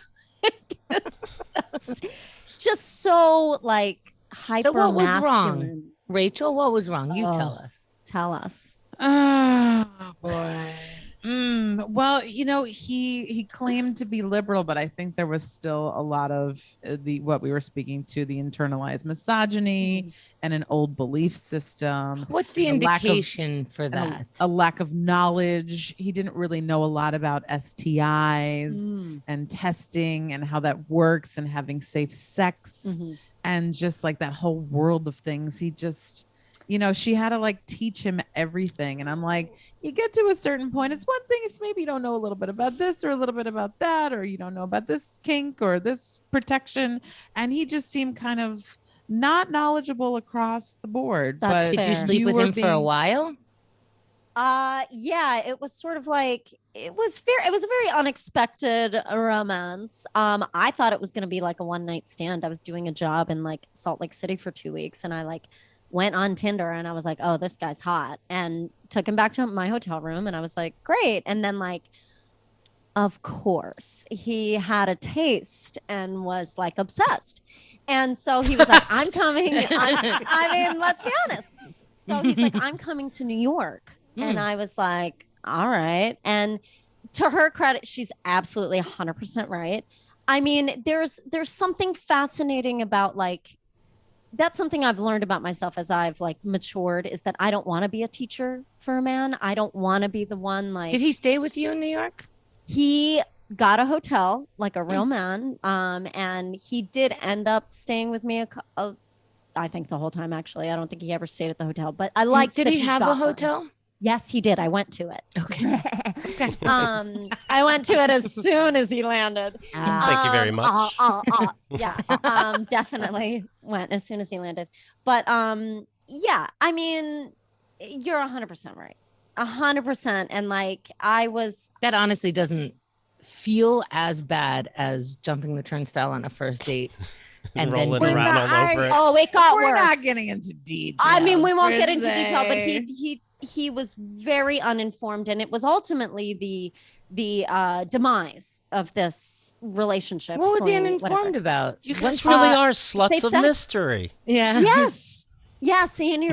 Just so like hyper. So what was wrong, Rachel? What was wrong? You tell us. Tell us. Oh boy. Well, he claimed to be liberal, but I think there was still a lot of what we were speaking to, the internalized misogyny and an old belief system. What's the indication for that? A lack of knowledge. He didn't really know a lot about STIs and testing and how that works and having safe sex and just like that whole world of things. He just, she had to like teach him everything. And I'm like, you get to a certain point. It's one thing if maybe you don't know a little bit about this or a little bit about that, or you don't know about this kink or this protection. And he just seemed kind of not knowledgeable across the board. That's but fair. Did you sleep with him for a while? Yeah, it was sort of like, it was a very unexpected romance. I thought it was going to be like a one night stand. I was doing a job in like Salt Lake City for 2 weeks, and I like went on Tinder and I was like, oh, this guy's hot, and took him back to my hotel room, and I was like, great. And then like Of course, he had a taste and was like obsessed. And so he was like, I'm coming. I mean, let's be honest. So he's like, I'm coming to New York. And I was like, all right. And to her credit, she's absolutely 100% right. I mean, there's something fascinating about like, that's something I've learned about myself as I've like matured, is that I don't want to be a teacher for a man. I don't want to be the one like. Did he stay with you in New York? He got a hotel like a real man. And he did end up staying with me I think the whole time, actually. I don't think he ever stayed at the hotel, but I liked. Did he have a hotel? Yes, he did. I went to it. Okay. Okay. I went to it as soon as he landed. Thank you very much. Yeah, definitely went as soon as he landed. But yeah, I mean, you're 100% right. 100%. And like that honestly doesn't feel as bad as jumping the turnstile on a first date. And rolling then around all over it. Oh, it got worse. We're not getting into detail. I mean, we won't get into detail, but he was very uninformed, and it was ultimately the demise of this relationship. What was he uninformed about? You guys really are sluts of mystery. Yeah. Yes. Yes, and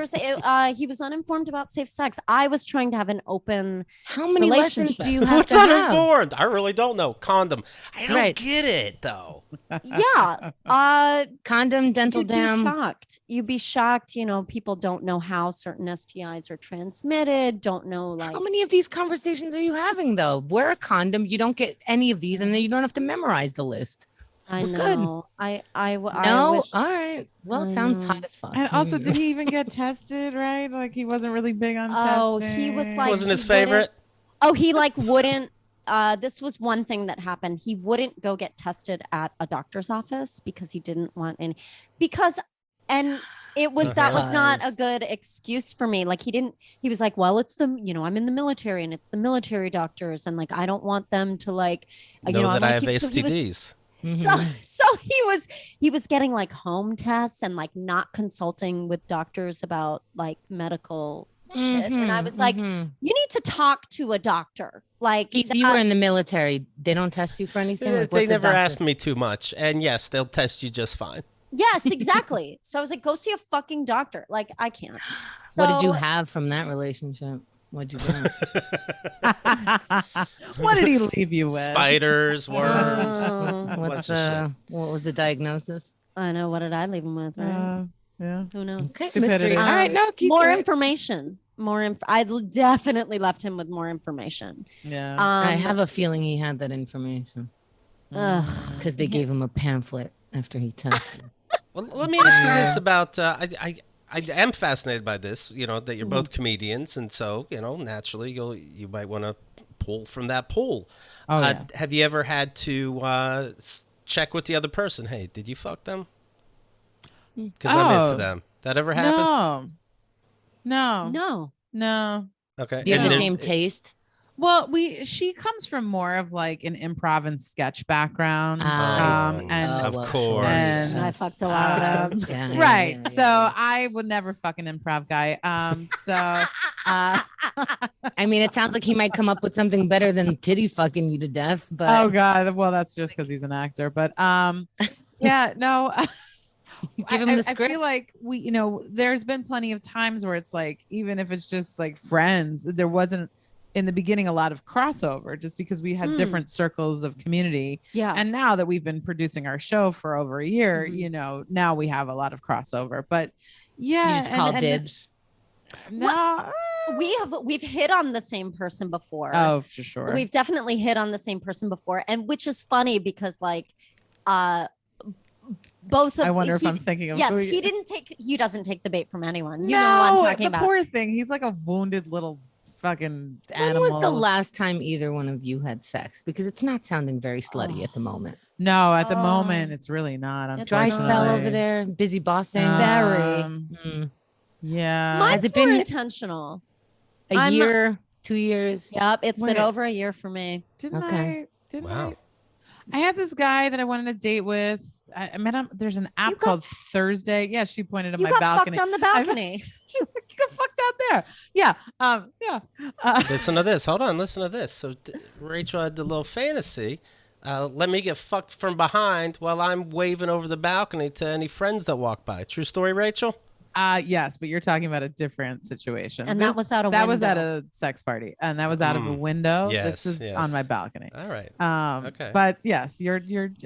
he was uninformed about safe sex. I was trying to have an open. How many lessons do you have What's to have? uninformed? I really don't know. Condom. I don't get it though. Yeah. Condom, dental dam. You'd be shocked. You know, people don't know how certain STIs are transmitted. Don't know like. How many of these conversations are you having though? Wear a condom. You don't get any of these, and then you don't have to memorize the list. I know. Good. I no. wish. All right. Well, it sounds hot as fuck. And also, did he even get tested? Right? Like he wasn't really big on testing. He was like. Wasn't his favorite? He like wouldn't. This was one thing that happened. He wouldn't go get tested at a doctor's office because he didn't want any. And it was that was not a good excuse for me. Like he was like, well, it's I'm in the military and it's the military doctors, and like I don't want them to like know that I have STDs. So he was getting like home tests and like not consulting with doctors about like medical shit. And I was like, you need to talk to a doctor. Like if you were in the military, they don't test you for anything. Like, they never asked me too much, and yes, they'll test you just fine. Yes, exactly. So I was like, go see a fucking doctor. Like I can't. So, what did you have from that relationship? What'd you do? What did he leave you with? Spiders, worms. What was the diagnosis? I know. What did I leave him with? Right? Yeah. Who knows? Okay, mystery. All right, no, keep more going. information. I definitely left him with more information. Yeah. I have a feeling he had that information because they gave him a pamphlet after he tested. Well, let me ask you this about. I am fascinated by this, that you're both comedians. And so, naturally you might want to pull from that pool. Have you ever had to check with the other person? Hey, did you fuck them? Because I'm into them. That ever happen? No. Okay. Do you have the same taste? Well, she comes from more of like an improv and sketch background. And of course. And I fucked a lot of them. Right. So I would never fuck an improv guy. I mean, it sounds like he might come up with something better than titty fucking you to death. But oh God. Well, that's just because he's an actor. But yeah, no. Give him the script. I feel like there's been plenty of times where it's like, even if it's just like friends, there wasn't in the beginning a lot of crossover just because we had different circles of community. Yeah. And now that we've been producing our show for over a year, now we have a lot of crossover. But yeah, you just call dibs. No. We've hit on the same person before. Oh, for sure. We've definitely hit on the same person before. And which is funny because like both of I wonder if I'm thinking of he doesn't take the bait from anyone. You know what I'm talking about. Poor thing. He's like a wounded little fucking animal. When was the last time either one of you had sex? Because it's not sounding very slutty at the moment. No, at the moment it's really not. Dry spell over there, busy bossing. Very. Yeah. Mine's Has it more been intentional? A year, 2 years? Yep, it's been over a year for me. Didn't Wow. I had this guy that I wanted to date with. I met him. There's an app called Thursday. Yeah, she pointed to my balcony. Fucked on the balcony. You got fucked out there. Yeah. Yeah. Listen to this. Hold on. Listen to this. So Rachel had the little fantasy. Let me get fucked from behind while I'm waving over the balcony to any friends that walk by. True story, Rachel? Yes, but you're talking about a different situation. And that was out a that window. was at a sex party, and that was out of a window. Yes, this is yes. on my balcony. All right. Okay. But yes,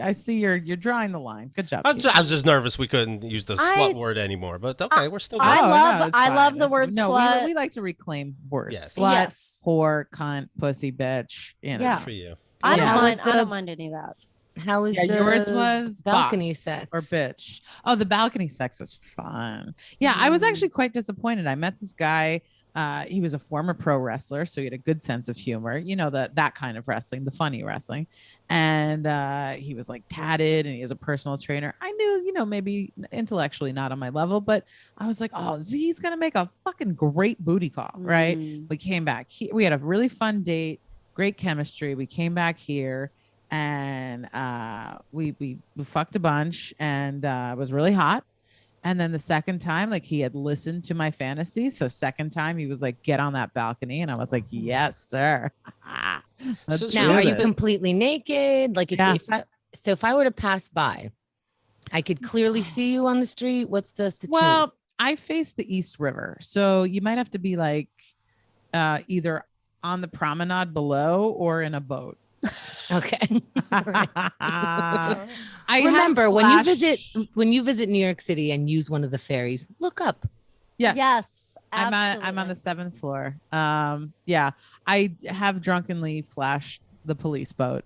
I see you're drawing the line. Good job. I was just nervous we couldn't use the slut word anymore, but okay, we're still good. I love the word slut. We like to reclaim words. Yes. Slut, Yes. whore, cunt, pussy, bitch. You know. Yeah. For you. I don't Yeah. mind. I don't mind any of that. How was yours was balcony boss sex or bitch? Oh, the balcony sex was fun. Yeah, I was actually quite disappointed. I met this guy. He was a former pro wrestler, so he had a good sense of humor. You know, that kind of wrestling, the funny wrestling. And he was like tatted, and he was a personal trainer. I knew, you know, maybe intellectually not on my level, but I was like, oh, he's gonna make a fucking great booty call, right? We came back. We had a really fun date, great chemistry. We came back here. And we fucked a bunch, and it was really hot. And then the second time, like, he had listened to my fantasy. So second time he was like, get on that balcony. And I was like, yes, sir. Now, are you completely naked? Like, if I were to pass by, I could clearly see you on the street. What's the situation? Well, I face the East River. So you might have to be like either on the promenade below or in a boat. Okay. I remember when you visit New York City and use one of the ferries, look up. Yeah. Yes. I'm on the 7th floor. Yeah. I have drunkenly flashed the police boat.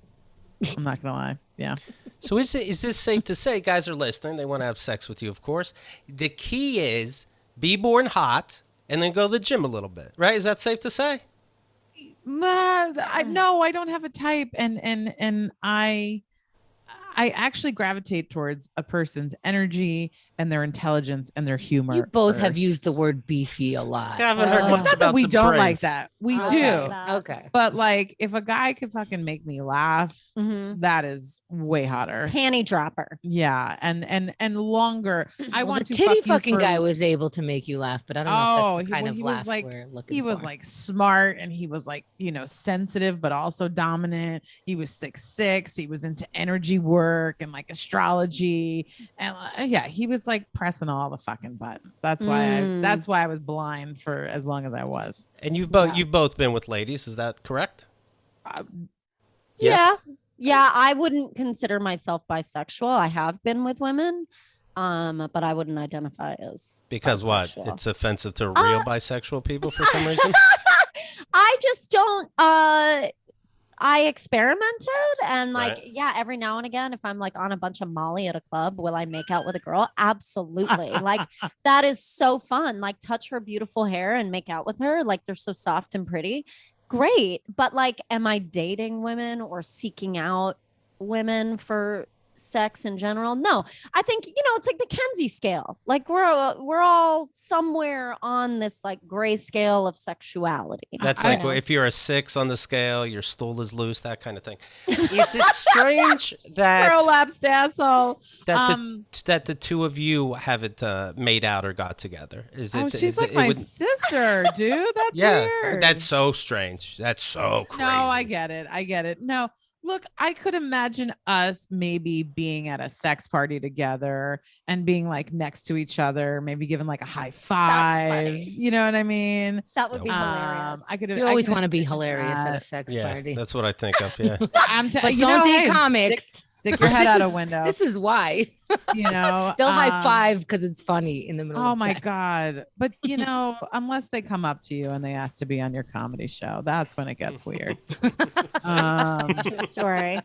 I'm not gonna lie. Yeah. So is this safe to say? Guys are listening. They want to have sex with you, of course. The key is be born hot and then go to the gym a little bit, right? Is that safe to say? No, I don't have a type, and I actually gravitate towards a person's energy and their intelligence and their humor. You both have used the word beefy a lot. I haven't heard It's much not about that we the don't brains. like that. We do. Okay. But like, if a guy could fucking make me laugh, Mm-hmm. that is way hotter. Panty dropper. Yeah, and longer. I Well, want the to titty fuck you fucking for- guy was able to make you laugh, but I don't know if that's the kind of he was laugh like we're looking he was for. like smart, and he was like, you know, sensitive but also dominant. He was 6'6". He was into energy work and like astrology, and yeah, he was like pressing all the fucking buttons. That's why I was blind for as long as I was. And you've both been with ladies. Is that correct? Yeah. Yeah. I wouldn't consider myself bisexual. I have been with women, but I wouldn't identify as Because bisexual. what? It's offensive to real bisexual people for some reason? I just don't I experimented, and like, Right. yeah, every now and again, if I'm like on a bunch of Molly at a club, will I make out with a girl? Absolutely. Like, that is so fun. Like, touch her beautiful hair and make out with her. Like, they're so soft and pretty. Great. But like, am I dating women or seeking out women for sex in general? No. I think, you know, it's like the Kenzie scale. Like, we're all somewhere on this like gray scale of sexuality. That's like if you're a 6 on the scale, your stool is loose, that kind of thing. Is it strange that Prolapsed asshole. that the two of you haven't made out or got together? Is it? She's like my sister, dude. That's weird. That's so strange. That's so crazy. No, I get it. No. Look, I could imagine us maybe being at a sex party together and being like next to each other, maybe giving like a high five. You know what I mean? That would be hilarious. You always want to be hilarious at a sex party. That's what I think of. Yeah. But don't date comics. Stick your head out a window. This is why. You know, they'll high five because it's funny in the middle. Oh of my sex. God. But you know, unless they come up to you and they ask to be on your comedy show, that's when it gets weird. True story.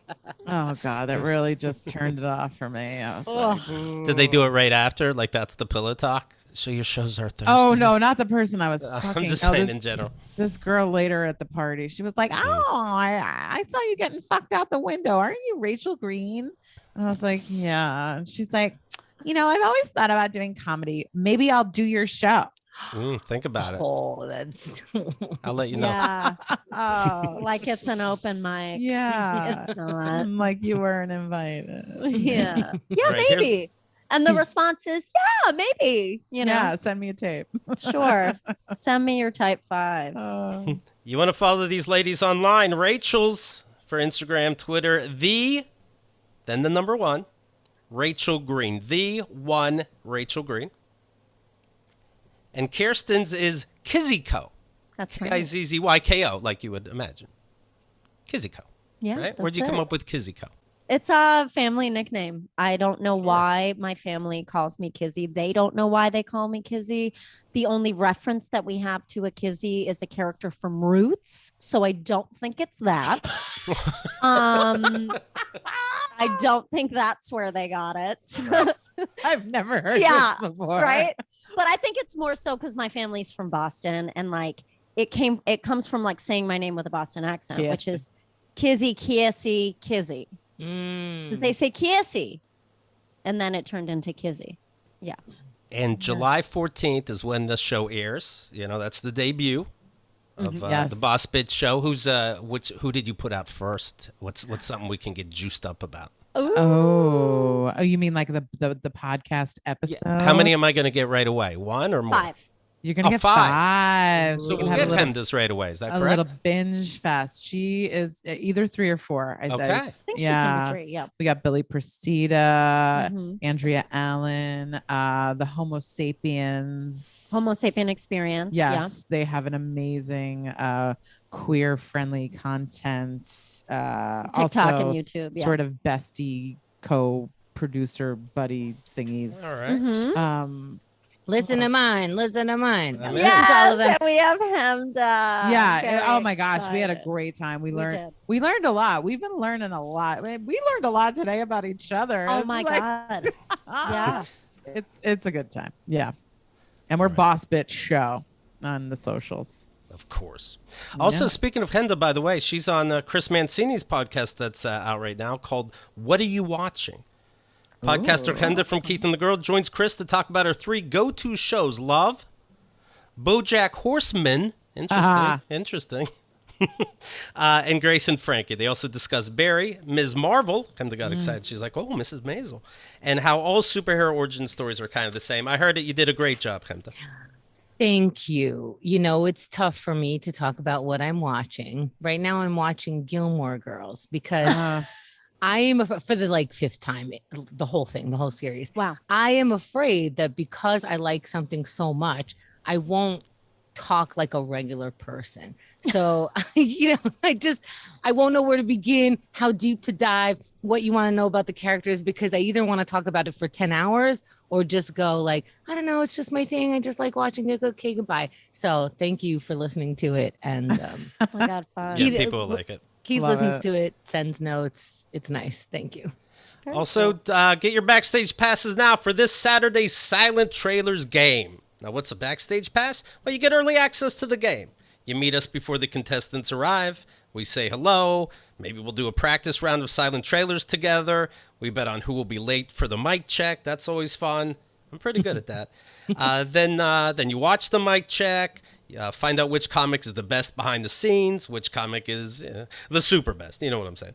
Oh God, that really just turned it off for me. I was like, Did they do it right after? Like that's the pillow talk? So your shows are Thursday. oh no, not the person I was fucking. I'm just No, saying this- in general. This girl later at the party, she was like, "Oh, I saw you getting fucked out the window. Aren't you Rachel Green?" And I was like, "Yeah." And she's like, "You know, I've always thought about doing comedy. Maybe I'll do your show." Think about it. Oh, that's. I'll let you know. Yeah. Oh, Like it's an open mic. yeah. It's not. I'm like, you weren't invited. Yeah. Yeah, Right, maybe. And the response is, yeah, maybe, Yeah, send me a tape. Sure. Send me your type 5. You want to follow these ladies online? Rachel's for Instagram, Twitter, then the number 1, Rachel Green. The 1, Rachel Green. And Kirsten's is Kizzyco. That's right. Kizzzyko, like you would imagine. Kizzyco. Yeah. Right? Where'd you come up with Kizzyco? It's a family nickname. I don't know why my family calls me Kizzy. They don't know why they call me Kizzy. The only reference that we have to a Kizzy is a character from Roots. So I don't think it's that. I don't think that's where they got it. I've never heard Yeah, this before. right? But I think it's more so because my family's from Boston, and like it comes from like saying my name with a Boston accent, Kissy. which is Kizzy, Kizzy. Because they say Kissy, and then it turned into Kizzy. Yeah. And July 14th is when the show airs. That's the debut of the Boss Bitch show. Who did you put out first? What's something we can get juiced up about? Oh, you mean like the podcast episode? Yeah. How many am I going to get right away? 1 or more? 5. You're going to get 5. So So we'll get Hemda's right away. Is that correct? A little binge fest. She is either 3 or 4. I Okay. I think she's number 3. Yeah. We got Billy Procida, Andrea Allen, the Homo Sapiens Experience. Yes, they have an amazing queer friendly content. TikTok also and YouTube. Yeah. Sort of bestie co-producer buddy thingies. All right. Listen to mine. Listen to mine. Yes, Listen to all of them. And we have Hemda. Yeah. Very Oh my gosh, we had a excited. great time. We did. learned a lot. We've been learning a lot. I mean, we learned a lot today about each other. Oh It's my like- God. Yeah. It's a good time. Yeah. And we're Boss Bitch Show on the socials. Of course. Also, Yeah. speaking of Henda, by the way, she's on Chris Mancini's podcast that's out right now called What Are You Watching? Podcaster Henda from Keith and the Girl joins Chris to talk about her 3 go-to shows: Love, BoJack Horseman, interesting, and Grace and Frankie. They also discuss Barry, Ms. Marvel. Henda got excited. She's like, oh, Mrs. Maisel. And how all superhero origin stories are kind of the same. I heard that you did a great job, Henda. Thank you. It's tough for me to talk about what I'm watching. Right now I'm watching Gilmore Girls because I am for the 5th time, the whole series. Wow. I am afraid that because I like something so much, I won't talk like a regular person. So, I won't know where to begin, how deep to dive, what you want to know about the characters, because I either want to talk about it for 10 hours or just go I don't know, it's just my thing. I just like watching it. Okay, goodbye. So thank you for listening to it. And Oh my God, fun. Yeah, people will like it. Keith Love listens it. to it, sends notes. It's nice. Thank you. Also, get your backstage passes now for this Saturday's Silent Trailers game. Now, what's a backstage pass? Well, you get early access to the game. You meet us before the contestants arrive. We say hello. Maybe we'll do a practice round of Silent Trailers together. We bet on who will be late for the mic check. That's always fun. I'm pretty good at that. Then you watch the mic check. Find out which comic is the best behind the scenes, which comic is the super best. You know what I'm saying.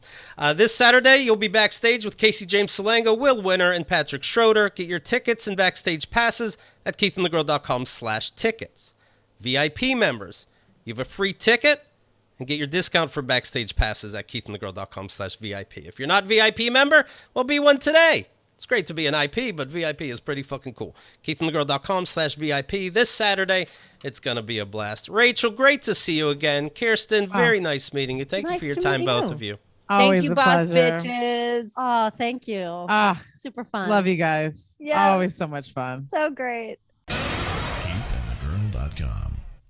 This Saturday, you'll be backstage with Casey James Salango, Will Winner, and Patrick Schroeder. Get your tickets and backstage passes at keithandthegirl.com/tickets. VIP members, you have a free ticket and get your discount for backstage passes at keithandthegirl.com/VIP. If you're not VIP member, well, be one today. It's great to be an IP, but VIP is pretty fucking cool. KeithAndTheGirl.com/VIP this Saturday. It's going to be a blast. Rachel, great to see you again. Kirsten, very nice meeting you. Thank you Nice for your to time, meet both you. of you. Always Thank you, a boss pleasure. bitches. Oh, thank you. Super fun. Love you guys. Yes. Always so much fun. So great. KeithAndTheGirl.com.